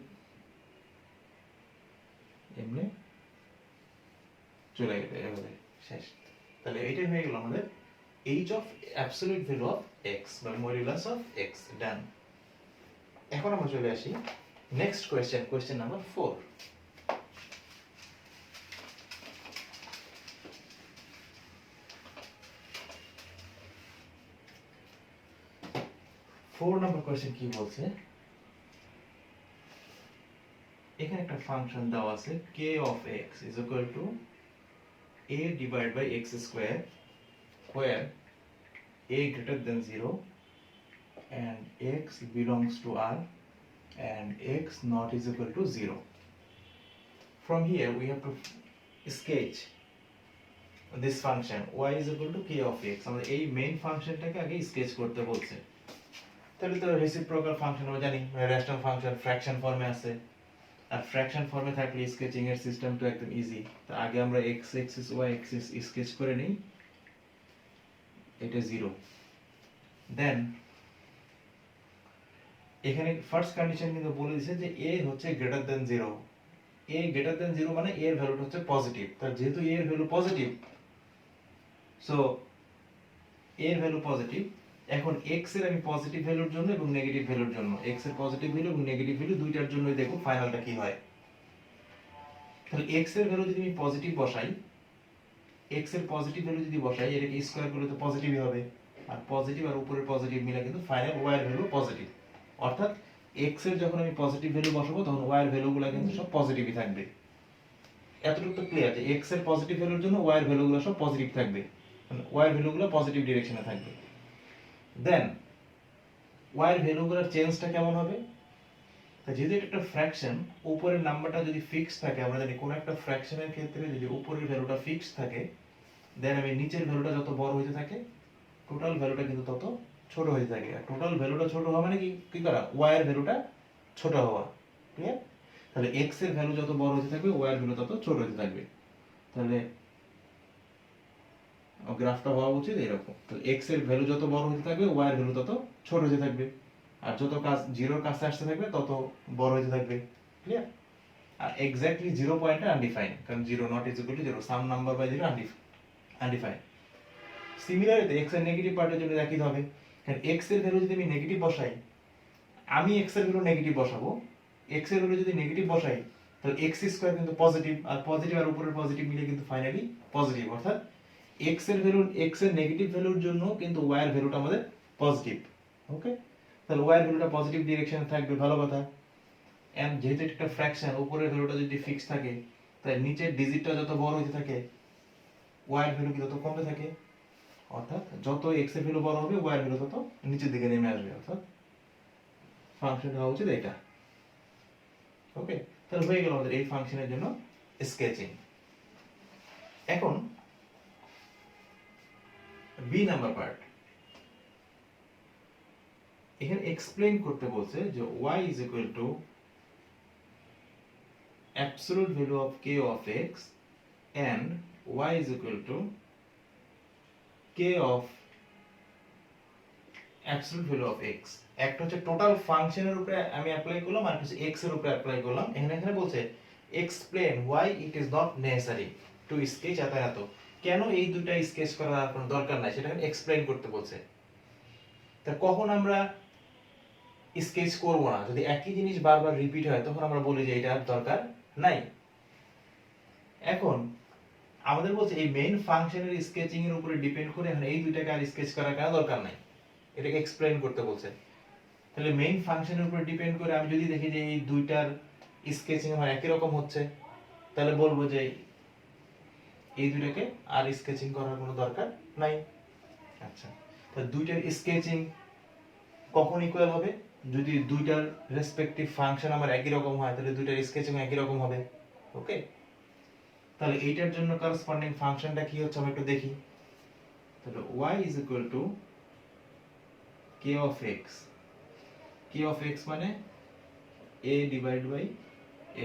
[SPEAKER 1] এমনি চলে গেলে এভাবে। শেষ। তাহলে এটাই হয়ে গেল আমাদের h of absolute value of x বা মডুলাস অফ x ডান। এখন আমরা চলে আসি নেক্সট কোয়েশ্চেন, কোয়েশ্চেন নাম্বার 4। নম্বর কোয়েশ্চেন কি বলছে, এখানে একটা ফাংশন দেওয়া আছে k of x is equal to a divided by x square where a greater than 0 and x belongs to R and x not is equal to 0. From here we have to sketch this function y is equal to k of x. আমরা এই main ফাংশনটাকে আগে sketch করতে বলছে। তাহলে তো reciprocal function আমরা জানি, rational function fraction ফর্মে আছে, আর ফ্র্যাকশন ফর্মে থাকলে স্কেচিং এর সিস্টেমটা একদম ইজি। তো আগে আমরা x Axis y Axis sketch করে নেই, এটা 0। দেন এখানে ফার্স্ট কন্ডিশন কিন্তু বলে দিয়েছে যে a হচ্ছে greater than 0। a greater than 0 মানে a এর ভ্যালুটা হচ্ছে পজিটিভ। তার যেহেতু a এর ভ্যালু পজিটিভ, সো a এর ভ্যালু পজিটিভ। এখন x এর আমি পজিটিভ ভ্যালুর জন্য এবং নেগেটিভ ভ্যালুর জন্য, x এর পজিটিভ ভ্যালু এবং নেগেটিভ ভ্যালু দুইটার জন্যই দেখো ফাইনালটা কি হয়। তাহলে x এর ভ্যালু যদি আমি পজিটিভ বসাই, x এর পজিটিভ ভ্যালু যদি বসাই, এটাকে স্কয়ার করলে তো পজিটিভই হবে, আর পজিটিভ আর উপরের পজিটিভ মিলে কিন্তু ফাইনাল y এর ভ্যালু পজিটিভ। অর্থাৎ x এর যখন আমি পজিটিভ ভ্যালু বসাবো তখন y এর ভ্যালুগুলো কিন্তু সব পজিটিভই থাকবে। এতটুকু তো ক্লিয়ার যে x এর পজিটিভ ভ্যালুর জন্য y এর ভ্যালুগুলো সব পজিটিভ থাকবে, মানে y এর ভ্যালুগুলো পজিটিভ ডিরেকশনে থাকবে। দেন y এর ভ্যালুগুলোর চেঞ্জটা কেমন হবে, যেহেতু এটা একটা ফ্র্যাকশন, উপরের নাম্বারটা যদি ফিক্স থাকে, আমরা জানি কোন একটা ফ্র্যাকশনের ক্ষেত্রে যদি উপরের ভ্যালুটা ফিক্স থাকে, দেন আমি নিচের ভ্যালুটা যত বড় হইতে থাকে টোটাল ভ্যালুটা কিন্তু তত ছোট হয়ে থাকে। আর টোটাল ভ্যালুটা ছোট হওয়া মানে কি করা, y এর ভ্যালুটা ছোট হওয়া। ক্লিয়ার? তাহলে x এর ভ্যালু যত বড় হতে থাকবে y এর ভ্যালু তত ছোট হতে থাকবে। তাহলে গ্রাফটা হওয়া উচিত এরকম। তাহলে x এর ভ্যালু যত বড় হতে থাকবে y এর ভ্যালু তত ছোট হতে থাকবে, আর যত কাজ জিরোর কাছে আসতে থাকবে তত বড় হতে থাকবে। ক্লিয়ার? আর এক্স্যাক্টলি 0 পয়েন্টটা আনডিফাইন্ড, কারণ 0 not is equal to 0, some number by 0 undefined. Similarly x এর নেগেটিভ পার্টের জন্য একই হবে। কারণ x এর ভ্যালু যদি আমি নেগেটিভ বসাই, আমি x এর ভ্যালু নেগেটিভ বসাবো, x এর ভ্যালু যদি নেগেটিভ বসাই তাহলে x স্কয়ার কিন্তু পজিটিভ, আর পজিটিভ আর উপরের পজিটিভ মিলে কিন্তু ফাইনালি পজিটিভ। অর্থাৎ x এর ভ্যালু, x এর নেগেটিভ ভ্যালুর জন্য কিন্তু y এর ভ্যালুটা আমাদের পজিটিভ। ওকে, তাহলে y এর ভ্যালুটা পজিটিভ ডিরেকশনে থাকবে, ভালো কথা। এন্ড যেহেতু এটা একটা ফ্র্যাকশন, উপরের ভ্যালুটা যদি ফিক্স থাকে, তাই নিচের ডিজিটটা যত বড় হতে থাকে y এর ভ্যালু কি তত কমতে থাকে। অর্থাৎ যত x এর ভ্যালু বড় হবে y এর ভ্যালু তত নিচের দিকে নেমে আসবে। অর্থাৎ ফাংশনটা হওয়া উচিত এটা। ওকে, তাহলে হয়ে গেল আমাদের এই ফাংশনের জন্য স্কেচিং। এখন বি নাম্বার পার্ট, এখানে এক্সপ্লেইন করতে বলছে যে y is equal to absolute value of k of x and y is equal to k of absolute value of x, একটা হচ্ছে টোটাল ফাংশনের উপরে আমি অ্যাপ্লাই করলাম আর কিছু x এর উপরে অ্যাপ্লাই করলাম। এখানে বলছে explain why it is not necessary to sketch এত এত, কেন এই দুটো স্কেচ করার কোনো দরকার নাই সেটা এক্সপ্লেইন করতে বলছে। তা কখন আমরা স্কেচ করব না, যদি একই জিনিস বারবার রিপিট হয় তখন আমরা বলি যে এটার দরকার নাই। এখন আমাদের বলছে এই মেইন ফাংশনের স্কেচিং এর উপরে ডিপেন্ড করে এখন এই দুইটাকে আর স্কেচ করার কেন দরকার নাই, এটাকে এক্সপ্লেইন করতে বলছে। তাহলে মেইন ফাংশনের উপরে ডিপেন্ড করে আমি যদি দেখি যে এই দুইটার স্কেচিং আমার একই রকম হচ্ছে, তাহলে বলবো যে এই দুইটাকে আর স্কেচিং করার কোনো দরকার নাই। আচ্ছা, তাহলে দুইটার স্কেচিং কখন ইকুয়াল হবে, যদি দুইটার রেসপেক্টিভ ফাংশন আমার একই রকম হয় তাহলে দুইটার স্কেচিং একই রকম হবে। ওকে, তাহলে এইটার জন্য করেসপন্ডিং ফাংশনটা কি হচ্ছে আমরা একটু দেখি। তাহলে y is equal to k of x, k of x মানে a divided by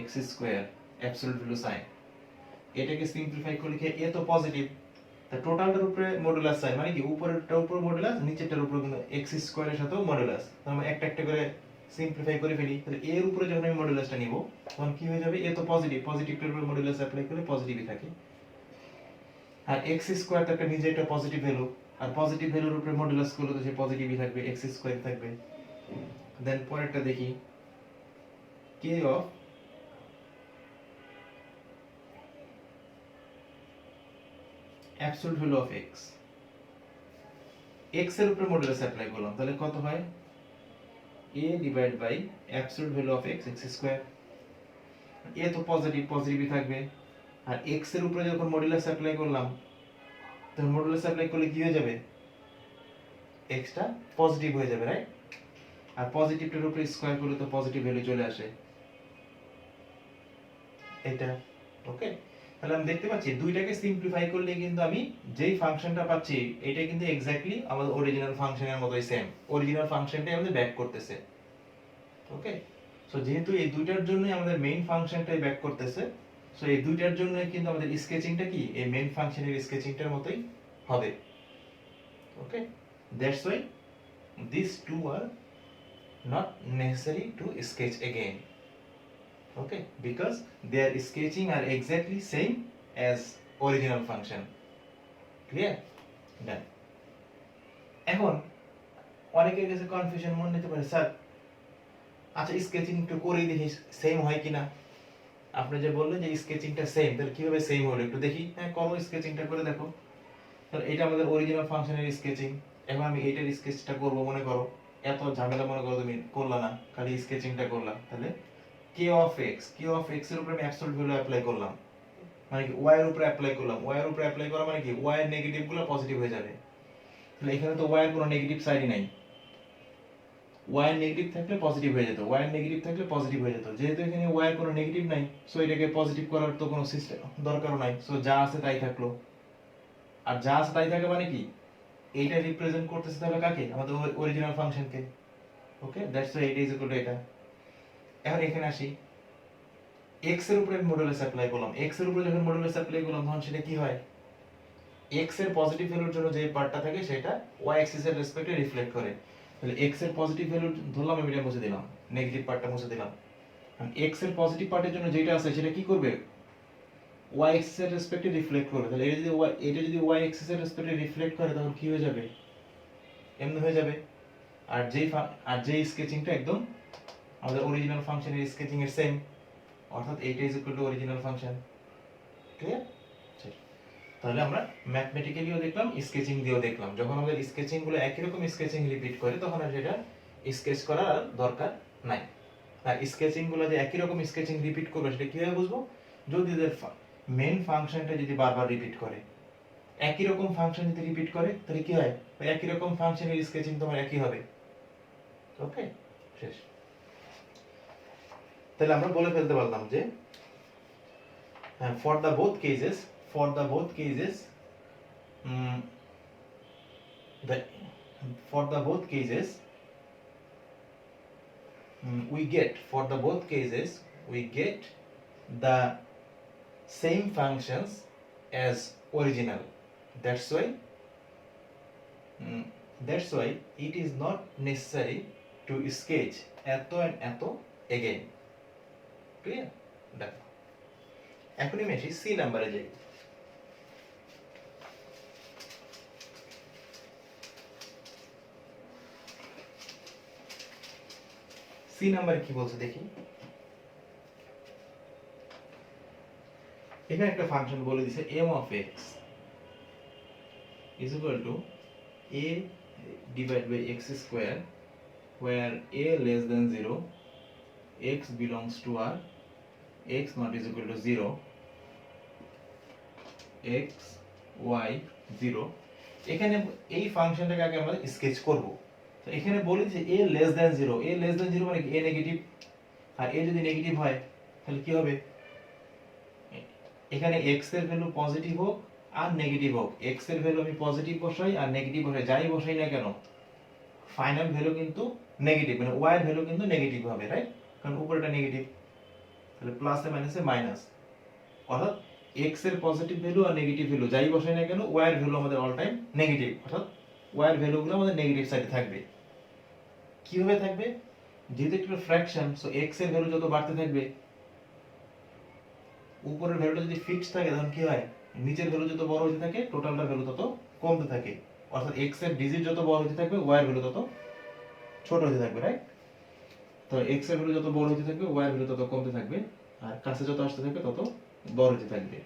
[SPEAKER 1] x square absolute value sin, এটাকে সিম্পলিফাই করলে কি a তো পজিটিভ, তা টোটালটার উপরে মডুলাস সাইন মানে কি উপরেরটার উপর মডুলাস নিচেরটার উপর কিন্তু x স্কয়ার এর সাথেও মডুলাস, তাহলে আমরা একটা একটা করে সিম্পলিফাই করে ফেলি। তাহলে a এর উপরে যখন আমি মডুলাসটা নিব তখন কি হয়ে যাবে, a তো পজিটিভ, পজিটিভটার উপরে মডুলাস অ্যাপ্লাই করলে পজিটিভই থাকে, আর x স্কয়ার তো একটা নিজে একটা পজিটিভ ভ্যালু, আর পজিটিভ ভ্যালুর উপরে মডুলাস করলে তো সে পজিটিভই থাকবে, x স্কয়ার থাকবে। দেন পরেরটা দেখি, k of absolute value of x, x এর উপরে মডুলাস অ্যাপ্লাই করলাম তাহলে কত হয়, a divide by absolute value of x, x square, a তো পজিটিভ, পজিটিভই থাকবে, আর x এর উপরে যখন মডুলাস অ্যাপ্লাই করলাম তখন মডুলাস অ্যাপ্লাই করলে কি হয়ে যাবে, x টা পজিটিভ হয়ে যাবে, রাইট, আর পজিটিভটার উপরে স্কয়ার করলে তো পজিটিভ ভ্যালু চলে আসে এটা। ওকে, তাহলে আমি দেখতে পাচ্ছি দুইটাকে সিম্পলিফাই করলে কিন্তু আমি যেই ফাংশনটা পাচ্ছি এটা কিন্তু এক্স্যাক্টলি আমাদের অরিজিনাল ফাংশনের মতোই সেম, অরিজিনাল ফাংশনটাই আমাদের ব্যাক করতেছে। ওকে, সো যেহেতু এই দুইটার জন্যই আমাদের মেইন ফাংশনটাই ব্যাক করতেছে, সো এই দুইটার জন্যই কিন্তু আমাদের স্কেচিংটা কি এই মেইন ফাংশনের স্কেচিংটার মতোই হবে। Okay, that's why these two are not necessary to sketch again. Okay, because their sketching are exactly same as original function. Clear? Done. এখন অনেকের কাছে কনফিউশন মনে নিতে পারে, স্যার আচ্ছা স্কেচিং একটু করেই দেখি সেম হয় কিনা, আপনি যে বললেন যে স্কেচিংটা সেম, তাহলে কিভাবে সেম হলো একটু দেখি। হ্যাঁ করো, স্কেচিংটা করে দেখো। তাহলে এটা আমাদের অরিজিনাল ফাংশনের স্কেচিং, এখন আমি এইটার স্কেচটা করব, মনে করো এত ঝামেলা মনে করো তুমি করলা না, খালি স্কেচিংটা করলাম। তাহলে k of x, k of x এর উপরে আমি অ্যাবসলিউট ভ্যালু অ্যাপ্লাই করলাম, মানে কি y এর উপরে অ্যাপ্লাই করলাম, y এর উপরে অ্যাপ্লাই করা মানে কি y এর নেগেটিভগুলো পজিটিভ হয়ে যাবে। তাহলে এখানে তো y এর কোনো নেগেটিভ সাইডই নাই, y এর নেগেটিভ থাকলে পজিটিভ হয়ে যেত, y এর নেগেটিভ থাকলে পজিটিভ হয়ে যেত, যেহেতু এখানে y এর কোনো নেগেটিভ নাই সো এটাকে পজিটিভ করার তো কোনো সিস্টেম দরকারও নাই, সো যা আছে তাই থাকলো। আর যা আছে তাই থাকে মানে কি এইটা রিপ্রেজেন্ট করতেছে তাহলে কাকে, আমাদের অরিজিনাল ফাংশনকে। Okay, that's why it is equal to এটা। এখন এখানে আসি, x এর উপরে মডুলাস অ্যাপ্লাই করলাম, x এর উপরে যখন মডুলাস অ্যাপ্লাই করলাম তখন সেটা কি হয়, x এর পজিটিভ ভ্যালুর জন্য যে পার্টটা থাকে সেটা y অ্যাক্সিস এর রেসপেক্টে রিফ্লেক্ট করে। তাহলে x এর পজিটিভ ভ্যালু ধরলাম, আমি এটা মুছে দিলাম, নেগেটিভ পার্টটা মুছে দিলাম। আর x এর পজিটিভ পার্টের জন্য যেটা আছে সেটা কি করবে, y অ্যাক্সিস এর রেসপেক্টে রিফ্লেক্ট করবে। তাহলে এটা যদি y অ্যাক্সিস এর রেসপেক্টে রিফ্লেক্ট করে তখন কি হয়ে যাবে, এমন হয়ে যাবে। আর যেই স্কেচিংটা একদম আমাদের অরিজিনাল ফাংশনের স্কেচিং এর সেম, অর্থাৎ এইটা is equal two original function. Clear? তাহলে আমরা ম্যাথমেটিক্যালিও দেখলাম, স্কেচিং দিয়েও দেখলাম, যখন আমাদের স্কেচিং গুলো একই রকম স্কেচিং রিপিট করে তখন আর সেটা স্কেচ করার আর দরকার নাই। আর স্কেচিং গুলো যে একই রকম স্কেচিং রিপিট করবে সেটা কিভাবে বুঝবো, যদি এদের মেইন ফাংশনটা যদি বারবার রিপিট করে, একই রকম ফাংশন যদি রিপিট করে তাহলে কি হয়, একই রকম ফাংশনের স্কেচিং তোমার একই হবে। ওকে, শেষ। তাহলে আমরা বলে ফেলতে পারলাম যে for the both cases mm, the for the both cases for the both cases we get the same functions as original. That's why That's why it is not necessary to sketch এত and এত again. Clear? দেখো এখন আমি আসি C নাম্বারে যাই। C নাম্বারে কি বলছে দেখি। এখানে একটা ফাংশন বলে দিছে m of x is equal to a divided by x square where a less than 0, x belongs to r, x not is equal to 0, x y 0। এখানে এই ফাংশনটাকে আগে আমরা স্কেচ করব। তো এখানে বলি যে a less than 0, a less than 0 মানে কি a নেগেটিভ, আর a যদি নেগেটিভ হয় তাহলে কি হবে, এখানে x এর ভ্যালু পজিটিভ হোক আর নেগেটিভ হোক, x এর ভ্যালু আমি পজিটিভ বসাই আর নেগেটিভ বসাই, যাই বসাই না কেন ফাইনাল ভ্যালু কিন্তু নেগেটিভ, মানে y এর ভ্যালু কিন্তু নেগেটিভ হবে, রাইট? কারণ উপরেটা নেগেটিভ, তাহলে প্লাসে মাইনাসে মাইনাস, অর্থাৎ x এর পজিটিভ ভ্যালু আর নেগেটিভ ভ্যালু যাই বসাই না কেন y এর ভ্যালু আমাদের অল টাইম নেগেটিভ, অর্থাৎ y এর ভ্যালুগুলো আমাদের নেগেটিভ সাইডে থাকবে। কিভাবে থাকবে, যেহেতু একটা ফ্র্যাকশন, সো x এর ভ্যালু যত বাড়তে থাকবে, উপরের ভ্যালুটা যদি ফিক্সড থাকে তখন কি হয়, নিচের ভ্যালু যত বড় হতে থাকে টোটালটার ভ্যালু তত কমতে থাকে, অর্থাৎ x এর ডিজিট যত বড় হতে থাকবে y এর ভ্যালু তত ছোট হতে থাকবে, রাইট? তো x এর ভ্যালু যত বড় হতে থাকবে y এর ভ্যালু তত কমতে থাকবে, আর কাছে যত আসতে থাকবে তত বড় হতে থাকবে।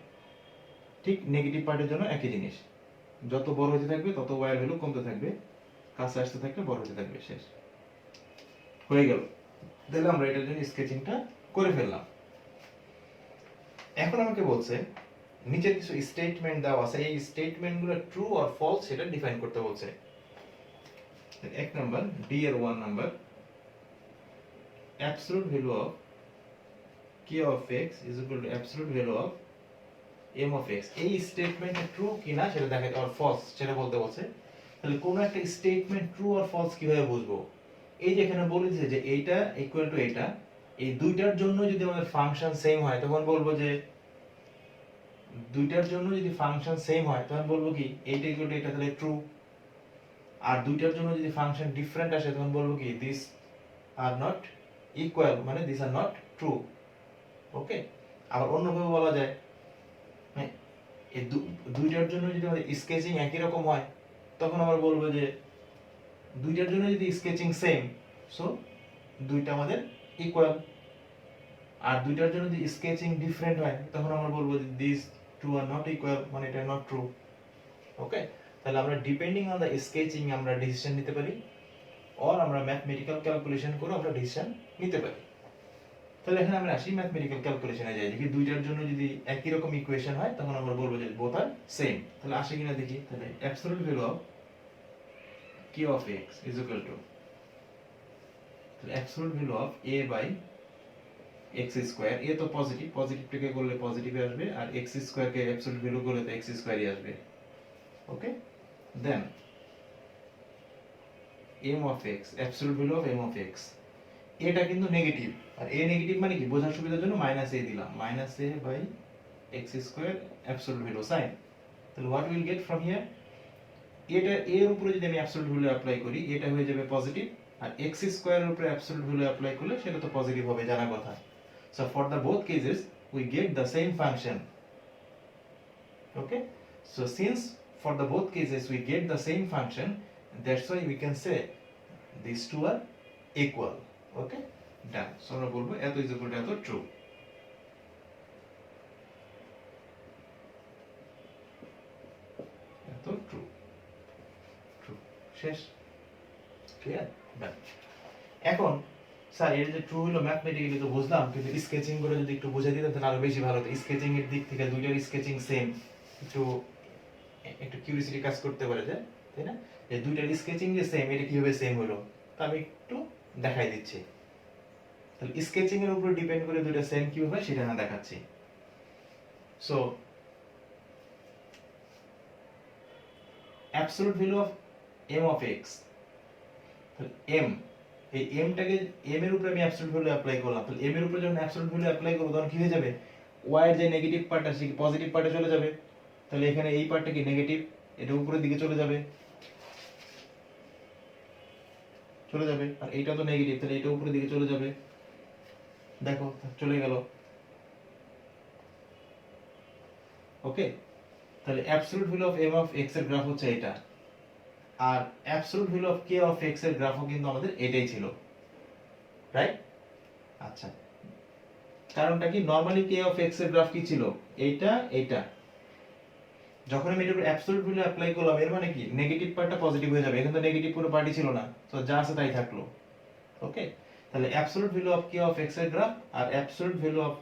[SPEAKER 1] ঠিক নেগেটিভ পার্টের জন্য একই জিনিস, যত বড় হতে থাকবে তত y এর ভ্যালু কমতে থাকবে, কাছে আসতে থাকলে বড় হতে থাকবে। শেষ হয়ে গেল। তাহলে আমরা এটার জন্য স্কেচিংটা করে ফেললাম। এখন আমাকে বলছে নিচের কিছু স্টেটমেন্ট দেওয়া আছে, এই স্টেটমেন্টগুলো ট্রু অর ফলস সেটা ডিফাইন করতে বলছে। এক নাম্বার ডি এর 1 number, absolute value of k of x is equal to absolute value of m of x। এই স্টেটমেন্টটা ট্রু কিনা সেটা দেখাতে, অর ফলস সেটা বলতে বলছে। তাহলে কোন একটা স্টেটমেন্ট ট্রু অর ফলস কিভাবে বুঝবো, এই যে এখানে বলেছে যে এইটা ইকুয়াল টু এইটা, এই দুইটার জন্য যদি আমাদের ফাংশন সেম হয় তখন বলবো যে, দুইটার জন্য যদি ফাংশন সেম হয় তখন বলবো কি এইটা ইকুয়াল টু এটা, তাহলে ট্রু। আর দুইটার জন্য যদি ফাংশন ডিফারেন্ট আসে তখন বলবো কি দিস আর নট ইকুয়াল, মানে দিস আর নট ট্রু। ওকে, আবার অন্যভাবে বলা যায়, এই দুইটার জন্য যদি আমাদের স্কেচিং একই রকম হয় তখন আমরা বলবো যে দুইটার জন্য যদি স্কেচিং সেম, সো দুইটা আমাদের ইকুয়াল। আর দুইটার জন্য যদি স্কেচিং ডিফারেন্ট হয় তখন আমরা বলবো যে this two are not equal, মানে এটা নট ট্রু। ওকে, তাহলে আমরা ডিপেন্ডিং অন দা স্কেচিং আমরা ডিসিশন নিতে পারি, অর আমরা ম্যাথমেটিক্যাল ক্যালকুলেশন করে আমরা ডিসিশন নিতে পারি। তাহলে এখানে আমরা আসি ম্যাথমেটিক্যাল ক্যালকুলেশনে যাই, দেখি দুইটার জন্য যদি একই রকম ইকুয়েশন হয় তখন আমরা বলবো যে বোথ আর সেম। তাহলে আসে কিনা দেখি। তাহলে absolute value of k of x is equal to, তাহলে absolute value of a by x square, a তো পজিটিভ, পজিটিভটাকে করলে পজিটিভ আসবে, আর x স্কয়ার কে অ্যাবসলিউট ভ্যালু করলে তো x স্কয়ারই আসবে। Okay, then m of x, absolute value of m of x, এটা কিন্তু নেগেটিভ, আর a নেগেটিভ মানে কি বোঝার সুবিধার জন্য মাইনাস a দিলাম, minus a by x square absolute value sign. তাহলে what will get from here, এটা a এর উপরে যদি আমি অ্যাবসলিউট ভ্যালু অ্যাপ্লাই করি এটা হয়ে যাবে পজিটিভ, আর x স্কয়ারের উপরে অ্যাবসলিউট ভ্যালু অ্যাপ্লাই করলে সেটা তো পজিটিভ হবে, জানা কথা। So for the both cases we get the same function. Okay, so since for the both cases we get the same function, that's why we can say these two are equal. Okay, done. So আমরা বলবো এত is equal to এত true. এত true, true, শেষ, clear, ডান। এখন sir এর যে true হলো ম্যাথমেটিক্যালি তো বুঝলাম, কিন্তু স্কেচিং করে যদি একটু বুঝিয়ে দিতেন তাহলে আরো বেশি ভালো হতো। স্কেচিং এর দিক থেকে দুইটার স্কেচিং সেম, একটু একটু কিউরিওসিটি কাজ করতে পারে, যে তাই না, যে দুইটার স্কেচিং যে সেম, এটা কিভাবে সেম হলো তা আমি একটু দেখাই দিচ্ছি। তাহলে স্কেচিং এর উপর ডিপেন্ড করে দুইটা সেম কিভাবে সেটা না দেখাচ্ছি। So absolute value of m of x, তাহলে m, এই m টাকে m এর উপরে আমি অ্যাবসলিউট ভ্যালু অ্যাপ্লাই করলাম, তাহলে m এর উপরে যখন অ্যাবসলিউট ভ্যালু অ্যাপ্লাই করব তখন কি হয়ে যাবে, y এর যে নেগেটিভ পার্ট আছে কি পজিটিভ পার্টে চলে যাবে, তাহলে এখানে এই পার্টটা কি নেগেটিভ, এটা উপরের দিকে চলে যাবে। চলে যাবে, আর এইটা তো নেগেটিভ, তাহলে এটা উপরের দিকে চলে যাবে। দেখো চলে গেল। ওকে, তাহলে absolute value of m of x এর গ্রাফ হচ্ছে এটা, আর absolute value of k of x এর গ্রাফও কিন্তু আমাদের এটাই ছিল, রাইট? আচ্ছা, কারণটা কি, নরমালি k অফ x এর গ্রাফ কি ছিল, এইটা এইটা। যখন আমি এটার উপর অ্যাবসলিউট ভ্যালু অ্যাপ্লাই করলাম, এর মানে কি নেগেটিভ পার্টটা পজিটিভ হয়ে যাবে, এখানে তো নেগেটিভ কোনো পার্টই ছিল না, তো যা আছে তাই থাকলো। ওকে, তাহলে absolute value of k of x এর গ্রাফ আর absolute value of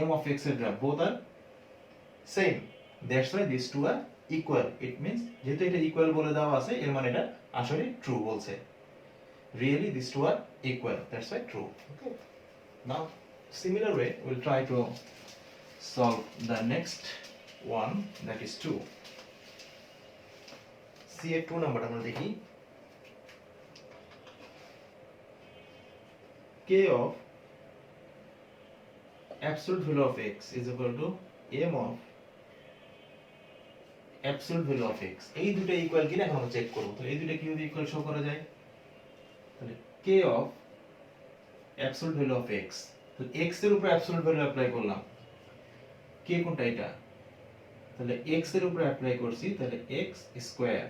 [SPEAKER 1] m of x এর graph both are same, that's why this two are equal. It means যেহেতু এটা ইকুয়াল বলে দেওয়া আছে, এর মানে এটা আসলে ট্রু বলছে। Really this two are equal, that's why true. Okay, now similar way we'll try to solve the next one, that is 2. C এর 2 নাম্বার আমরা দেখি, k of absolute value of x is equal to m of absolute value of x। এই দুটো equal কিনা এখন আমরা check করব। তাহলে এই দুটো কিভাবে ইকুয়াল শো করা যায়, তাহলে k of absolute value of x, তাহলে x এর উপর absolute value অ্যাপ্লাই করলাম, k কোনটা এটা, তাহলে x এর উপর অ্যাপ্লাই করছি, তাহলে x স্কয়ার,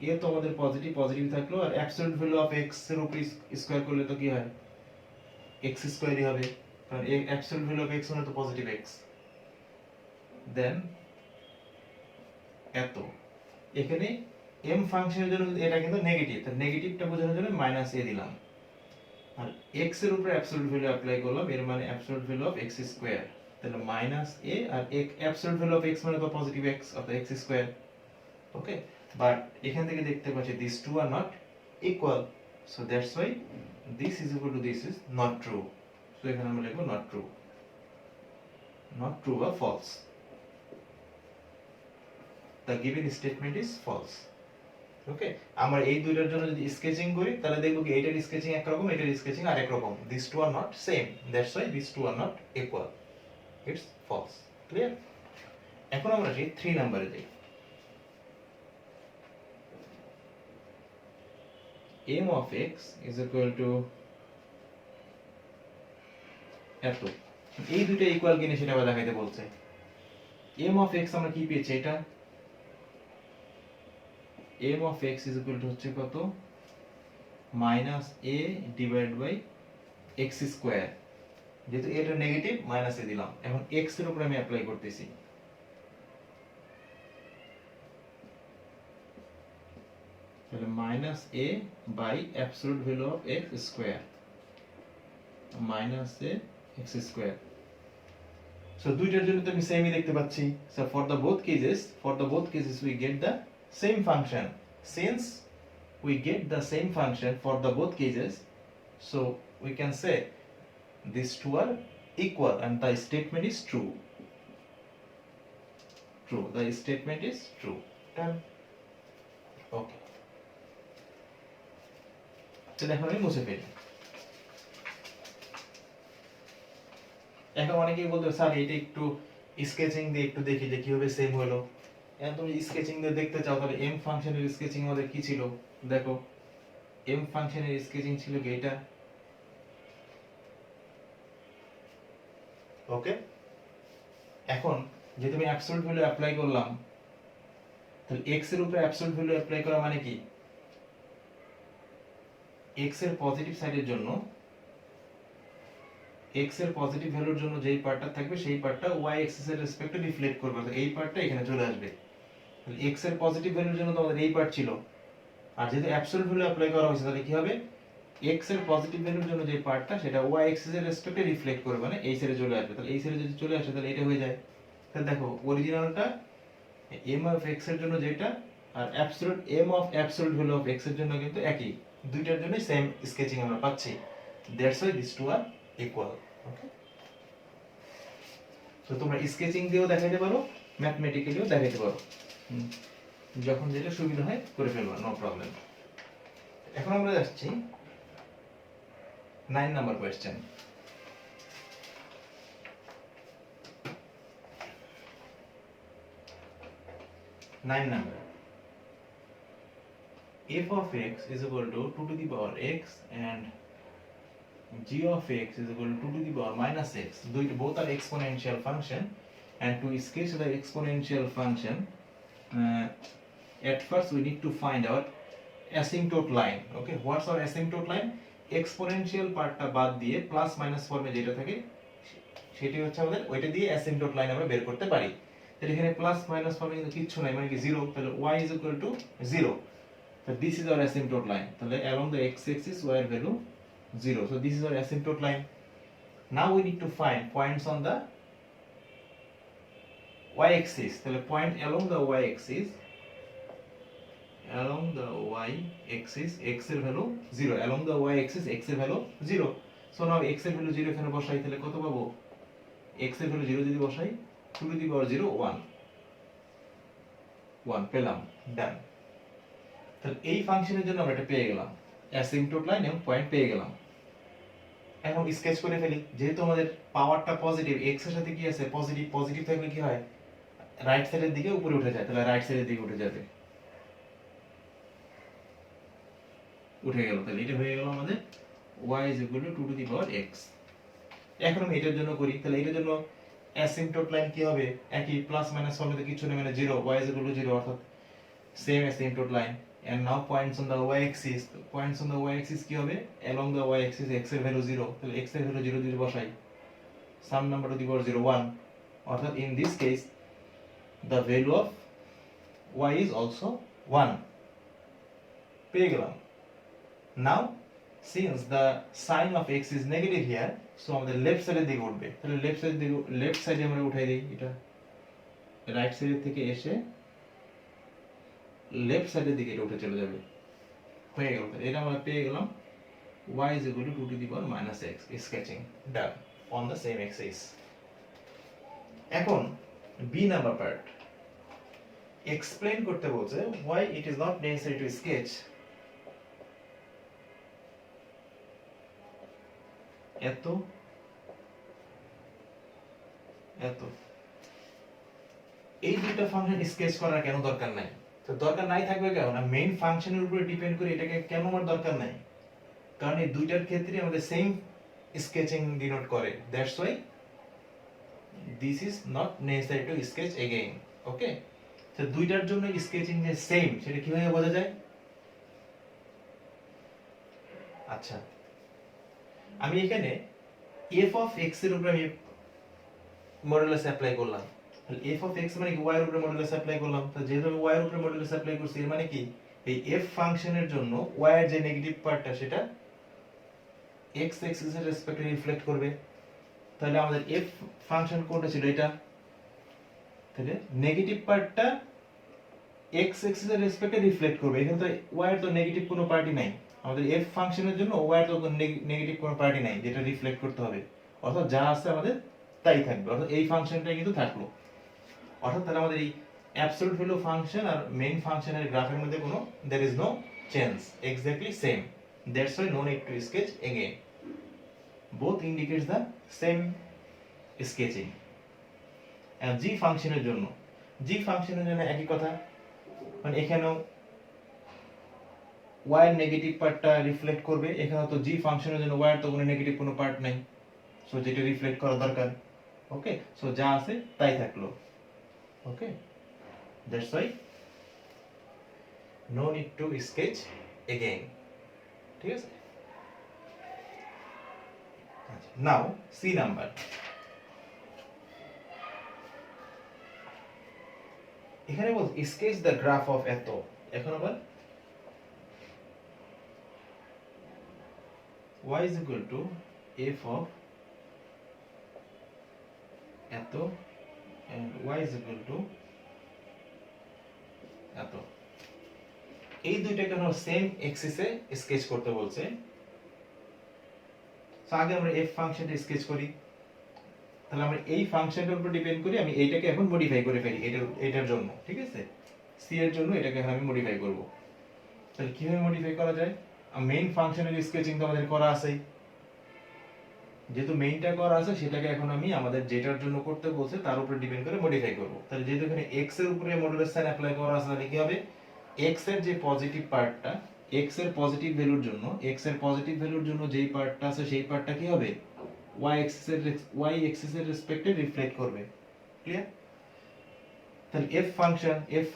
[SPEAKER 1] এর তো আমাদের পজিটিভ পজিটিভ থাকলো, আর অ্যাবসলিউট ভ্যালু অফ x এর উপর স্কয়ার করলে তো কি হয়, x স্কয়ারই হবে, কারণ অ্যাবসলিউট ভ্যালু অফ x মানে তো পজিটিভ x। দেন এত, এখানে m ফাংশনের জন্য এটা কিন্তু নেগেটিভ, তাহলে নেগেটিভটা বোঝানোর জন্য মাইনাস a দিলাম, আর x এর উপর অ্যাবসলিউট ভ্যালু অ্যাপ্লাই করলাম, এর মানে absolute value of x square, তাহলে মাইনাস a, আর অ্যাবসলিউট ভ্যালু অফ x মানে তো পজিটিভ x, অর্থাৎ x স্কয়ার। ওকে, বাট এখান থেকে দেখতে পাচ্ছি this two are not equal, so that's why this is equal to this is not true. So এখানে আমরা লিখব নট ট্রু, নট ট্রু বা false. The given statement is false. Okay, আমরা এই দুইটার জন্য যদি স্কেচিং করি, তাহলে দেখব কি এইটার স্কেচিং একরকম, এটার স্কেচিং আরেক রকম। This two are not same, that's why this two are not equal, it's false. Clear? এখন আমরা যে 3 নম্বরে যাই, m of x is equal to এত, এই দুটো ইকুয়াল কিনা সেটা আবার দেখাইতে বলছে। m of x আমরা কি পেয়েছি, এটা m of x is equal to হচ্ছে কত, minus a divide by x square, যেহেতু এটা নেগেটিভ মাইনাস a দিলাম, এখন x এর উপর আমি অ্যাপ্লাই করতেছি, তাহলে minus a by absolute value of x square, minus a x square. So দুইটার জন্য তো আমি সেমই দেখতে পাচ্ছি, so for the both cases we get the same function. Since we get the same function for the both cases, so we can say these two are equal and the statement is true. The statement is true. Done. Okay, তাহলে এখন আমি মুছে ফেলি। এখন অনেকেই বলতে sir এটা একটু স্কেচিং দিয়ে একটু দেখি যে কিভাবে সেম হলো। এখন তুমি স্কেচিং দিয়ে দেখতে চাও, তাহলে m ফাংশনের স্কেচিং আমাদের কি ছিল, দেখো m ফাংশনের স্কেচিং ছিল কি এটা। ওকে, এখন যেহেতু আমি অ্যাবসলিউট ভ্যালু অ্যাপ্লাই করলাম, তাহলে x এর উপরে অ্যাবসলিউট ভ্যালু অ্যাপ্লাই করা মানে কি, x এর পজিটিভ সাইডের জন্য, x এর পজিটিভ ভ্যালুর জন্য যেই পার্টটা থাকবে সেই পার্টটা y এক্সিস এর রেসপেক্টে রিফ্লেক্ট করবে, অর্থাৎ এই পার্টটা এখানে চলে আসবে। তাহলে x এর পজিটিভ ভ্যালুর জন্য তো আমাদের এই পার্ট ছিল, আর যেহেতু অ্যাবসলিউট ভ্যালু অ্যাপ্লাই করা হয়েছে, তাহলে কি হবে, x এর পজিটিভ ভ্যালুর জন্য যে পার্টটা সেটা y এক্সিস এর রেসপেক্টে রিফ্লেক্ট করবে, মানে এই সাইডে চলে আসবে। তাহলে এই সাইডে যদি চলে আসে তাহলে এটা হয়ে যায়। তাহলে দেখো অরিজিনালটা m অফ x এর জন্য যেটা, আর absolute m of absolute value of x এর জন্য কিন্তু একই, দুইটার জন্যই সেম স্কেচিং আমরা পাচ্ছি। That's why this two are equal. Okay, তো তোমরা স্কেচিং দিয়েও দেখাইতে পারো, ম্যাথমেটিক্যালিও দেখাইতে পারো, যখন যেটা সুবিধা হয় করে ফেলবা, নো প্রবলেম। এখন আমরা যাচ্ছি 9 number question. Number, f of x is equal to 2 to the power x and g of x is equal to 2 to the power minus x. Both are exponential function, and to sketch the exponential function, at first we need to find our asymptote line. Okay, what's our asymptote line? Exponential পার্টটা বাদ দিয়ে plus minus ফর্মে যেটা থাকে সেটি হচ্ছে আমাদের ওইটা দিয়ে অ্যাসিম্পটোট লাইন আমরা বের করতে পারি। তাহলে এখানে প্লাস মাইনাস ফর্মে কিন্তু কিচ্ছু নাই, মানে কি জিরো, তাহলে y is equal to 0. So this is our asymptote line. তাহলে along the x axis y এর value 0. So this is our asymptote line. Now we need to find points on the y axis. তাহলে point along the y axis, x এর value 0, along the y axis x এর value 0. So now x এর value 0 এখানে বসাই, তাহলে কত পাবো? x এর ভ্যালু 0 যদি বসাই 2 to the power 0 1 পেলাম, ডান। তাহলে এই ফাংশনের জন্য আমরা এটা পেয়ে গেলাম, অ্যাসিম্পটোট লাইন এবং পয়েন্ট পেয়ে গেলাম। এখন স্কেচ করে ফেলি। যেহেতু আমাদের পাওয়ারটা পজিটিভ, x এর সাথে কি আছে? পজিটিভ থাকলে কি হয়? রাইট সাইডের দিকে উপরে উঠে যায়, তাহলে রাইট সাইডের দিকে উঠে যাবে, উঠে গেল। তাহলে এটা হয়ে গেল আমাদের y is equal to 2 to the power x। এখন আমি এটার জন্য করি, তাহলে এটার জন্য অ্যাসিম্পটোট লাইন কি হবে? একই প্লাস মাইনাস ফর্মে তো কিছু নেই, মানে 0, y is equal to 0, অর্থাৎ same asymptote line. and now points on the y axis, কি হবে? along the y axis x এর ভ্যালু 0, তাহলে x এর ভ্যালু 0 দিয়ে বসাই, some number to the power 0 1, অর্থাৎ in this case the value of y is also 1, পেয়ে গেলাম। Now since the sign of x is negative here, so আমাদের left সাইডের দিকে উঠবে, তাহলে লেফট সাইডে আমরা উঠাই দেই, এটা রাইট সাইডের থেকে এসে লেফট সাইডের দিকে এটা উঠে চলে যাবে, হয়ে গেল। এটা আমরা পেয়ে গেলাম y is equal to 2 to the power minus x, sketching done on the same axis. এখন b নাম্বার পার্ট এক্সপ্লেইন করতে বলছে why it is not necessary to sketch এত এই দুটো ফাংশন স্কেচ করার কেন দরকার নাই? তো দরকার নাই থাকবে কারণ মেইন ফাংশনের উপরে ডিপেন্ড করে এটাকে কেন আমার দরকার নাই, কারণ এই দুইটার ক্ষেত্রে আমাদের সেম স্কেচিং ডিনোট করে, that's why this is not necessary to sketch again. Okay, তো দুইটার জন্য স্কেচিং যে সেম সেটা কিভাবে বোঝা যায়? আচ্ছা, আমি এখানে f of x এর উপরে আমি মডুলাস অ্যাপ্লাই করলাম, তাহলে f of x মানে কি y এর উপরে মডুলাস অ্যাপ্লাই করলাম। তো যেহেতু আমি y এর উপরে মডুলাস অ্যাপ্লাই করছি, এর মানে কি এই f ফাংশনের জন্য y এর যে নেগেটিভ পার্টটা সেটা x এক্সিস এর রেসপেক্টে রিফ্লেক্ট করবে। তাহলে আমাদের f ফাংশন কোনটা ছিল? এটা, তাহলে নেগেটিভ পার্টটা x এক্সিস এর রেসপেক্টে রিফ্লেক্ট করবে। এখানে তো y এর তো নেগেটিভ কোনো পার্টি নাই, আমাদের f ফাংশনের জন্য y এর তো নেগেটিভ কোনো পার্টি নাই যেটা রিফ্লেক্ট করতে হবে, অর্থাৎ যা আছে আমাদের তাই থাকবে, অর্থাৎ এই ফাংশনটাই কিন্তু থাকলো। অর্থাৎ তাহলে আমাদের এই অ্যাবসলিউট ভ্যালু ফাংশন আর মেইন ফাংশনের গ্রাফের মধ্যে কোনো there is no change, exactly same, that's why no need to sketch again, both indicates the same sketching। and g ফাংশনের জন্য একই কথা, মানে এখানেও y এর নেগেটিভ পার্টটা রিফ্লেক্ট করবে, এখানে তো g ফাংশনের জন্য y এর তো কোনো নেগেটিভ কোনো পার্ট নাই, সো যেটা রিফ্লেক্ট করা দরকার। ওকে, সো যা আছে তাই থাকলো। Okay, that's why no need to sketch again, ঠিক আছে। নাও সি নাম্বার, এখানে বল স্কেচ দ্য গ্রাফ অফ এত। এখন আবার y is equal to f of এত and y is equal to এত, এই দুইটাকে আমরা সেম এক্সিসে স্কেচ করতে বলছে। তো আগে আমরা f ফাংশনটা স্কেচ করি, তাহলে আমরা এই ফাংশনটার উপর ডিপেন্ড করি আমি এইটাকে এখন মডিফাই করে ফেলি এটার জন্য, ঠিক আছে, c এর জন্য এটাকে এখন আমি মডিফাই করব। তাহলে কিভাবে মডিফাই করা যায়? মেইন ফাংশনের স্কেচিং তো আমাদের করা আছেই, যেহেতু মেইনটা করা আছে সেটাকে এখন আমি আমাদের যেটার জন্য করতে বলছে তার উপর ডিপেন্ড করে মডিফাই করব। তাহলে যেহেতু এখানে x এর উপরে মডুলাস সাইন অ্যাপ্লাই করা আছে, তাহলে কি হবে? x এর যে পজিটিভ পার্টটা, x এর পজিটিভ ভ্যালুর জন্য, x এর পজিটিভ ভ্যালুর জন্য যেই পার্টটা আছে সেই পার্টটা কি হবে, y axis এর রেসপেক্টে রিফ্লেক্ট করবে। ক্লিয়ার? তাহলে f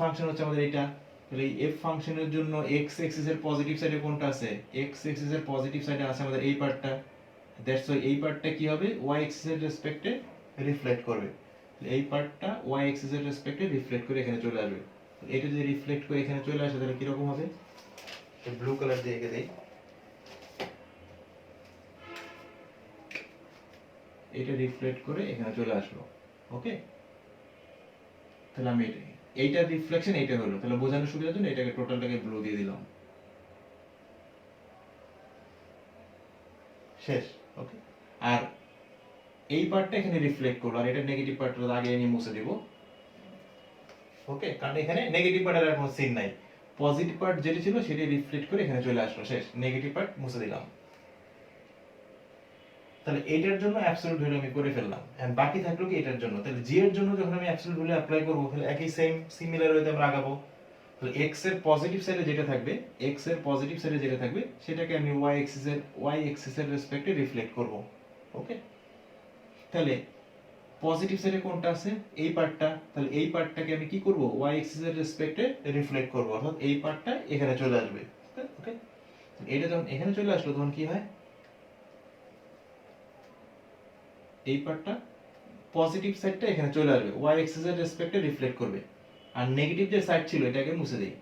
[SPEAKER 1] ফাংশন হচ্ছে আমাদের এটা। তাহলে এই f ফাংশনের জন্য x axis এর পজিটিভ সাইডে কোনটা আছে, x axis এর পজিটিভ সাইডে আছে আমাদের এই পার্টটা। দ্যাটস ওয়াই এই পার্টটা কি হবে, y axis এর রেসপেক্টে রিফ্লেক্ট করবে। এই পার্টটা y axis এর রেসপেক্টে রিফ্লেক্ট করে এখানে চলে আসবে। এটা যদি রিফ্লেক্ট করে এখানে চলে আসে তাহলে কি রকম হবে, ব্লু কালার দিয়ে এঁকে দেই, এটা রিফ্লেক্ট করে এখানে চলে আসলো। ওকে, তাহলে আমি এইটার রিফ্লেকশন এইটা হলো, তাহলে বোঝানোর সুবিধার জন্য এটাকে টোটালটাকে ব্লু দিয়ে দিলাম। শেষ। ওকে, আর এই পার্টটা এখানে রিফ্লেক্ট করলো, আর এটা নেগেটিভ পার্টটা আগে আমি মুছে দিব। ওকে, কারণ এখানে নেগেটিভ পার্টের আর কোনো সিন নাই, পজিটিভ পার্ট যেটা ছিল সেটা রিফ্লেক্ট করে এখানে চলে আসলো। শেষ, নেগেটিভ পার্ট মুছে দিলাম। তাহলে এটার জন্য অ্যাবসলিউট ভ্যালু আমি করে ফেললাম, এন্ড বাকি থাকলো কি এটার জন্য। তাহলে জি এর জন্য যখন আমি অ্যাবসলিউট ভ্যালু অ্যাপ্লাই করব, তাহলে একই সেম সিমিলার ওয়েতে আমরা আগাবো। তাহলে x এর পজিটিভ সাইডে যেটা থাকবে, x এর পজিটিভ সাইডে যেটা থাকবে সেটাকে আমি y axis এর রেসপেক্টে রিফ্লেক্ট করব। ওকে, তাহলে পজিটিভ সাইডে কোনটা আছে, এই পার্টটা। তাহলে এই পার্টটাকে আমি কি করব, y axis এর রেসপেক্টে রিফ্লেক্ট করব, অর্থাৎ এই পার্টটা এখানে চলে আসবে। ওকে, এটা যখন এখানে চলে আসলো তখন কি হয়, এই পার্টটা পজিটিভ সাইডটা এখানে চলে আসবে, y axis এর রেসপেক্টে রিফ্লেক্ট করবে, আর নেগেটিভ যে সাইড ছিল এটাকে মুছে দেই,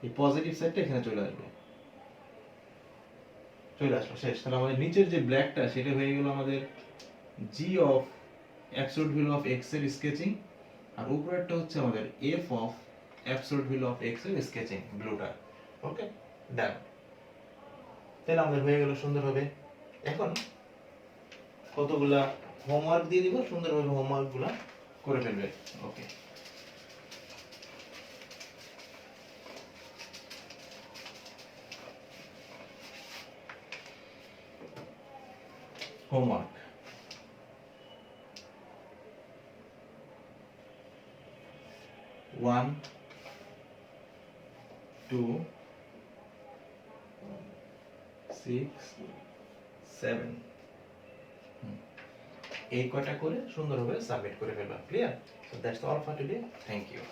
[SPEAKER 1] এই পজিটিভ সাইডটা এখানে চলে আসবে। চলে আসলো। শেষ। তাহলে আমাদের নিচের যে ব্ল্যাকটা সেটা হয়ে গেল আমাদের g of absolute value of x এর স্কেচিং, আর উপরেরটা হচ্ছে আমাদের f of absolute value of x এর স্কেচিং, ব্লুটা। ওকে, ডান। তাহলে আমাদের হয়ে গেল সুন্দরভাবে। এখন কতগুলা হোমওয়ার্ক দিয়ে দিব, সুন্দরভাবে হোমওয়ার্কগুলা করে ফেলবে। ওকে, হোমওয়ার্ক 1 2 6 7, এই কয়টা করে সুন্দরভাবে সাবমিট করে ফেলবা। Clear? So that's all for today. Thank you.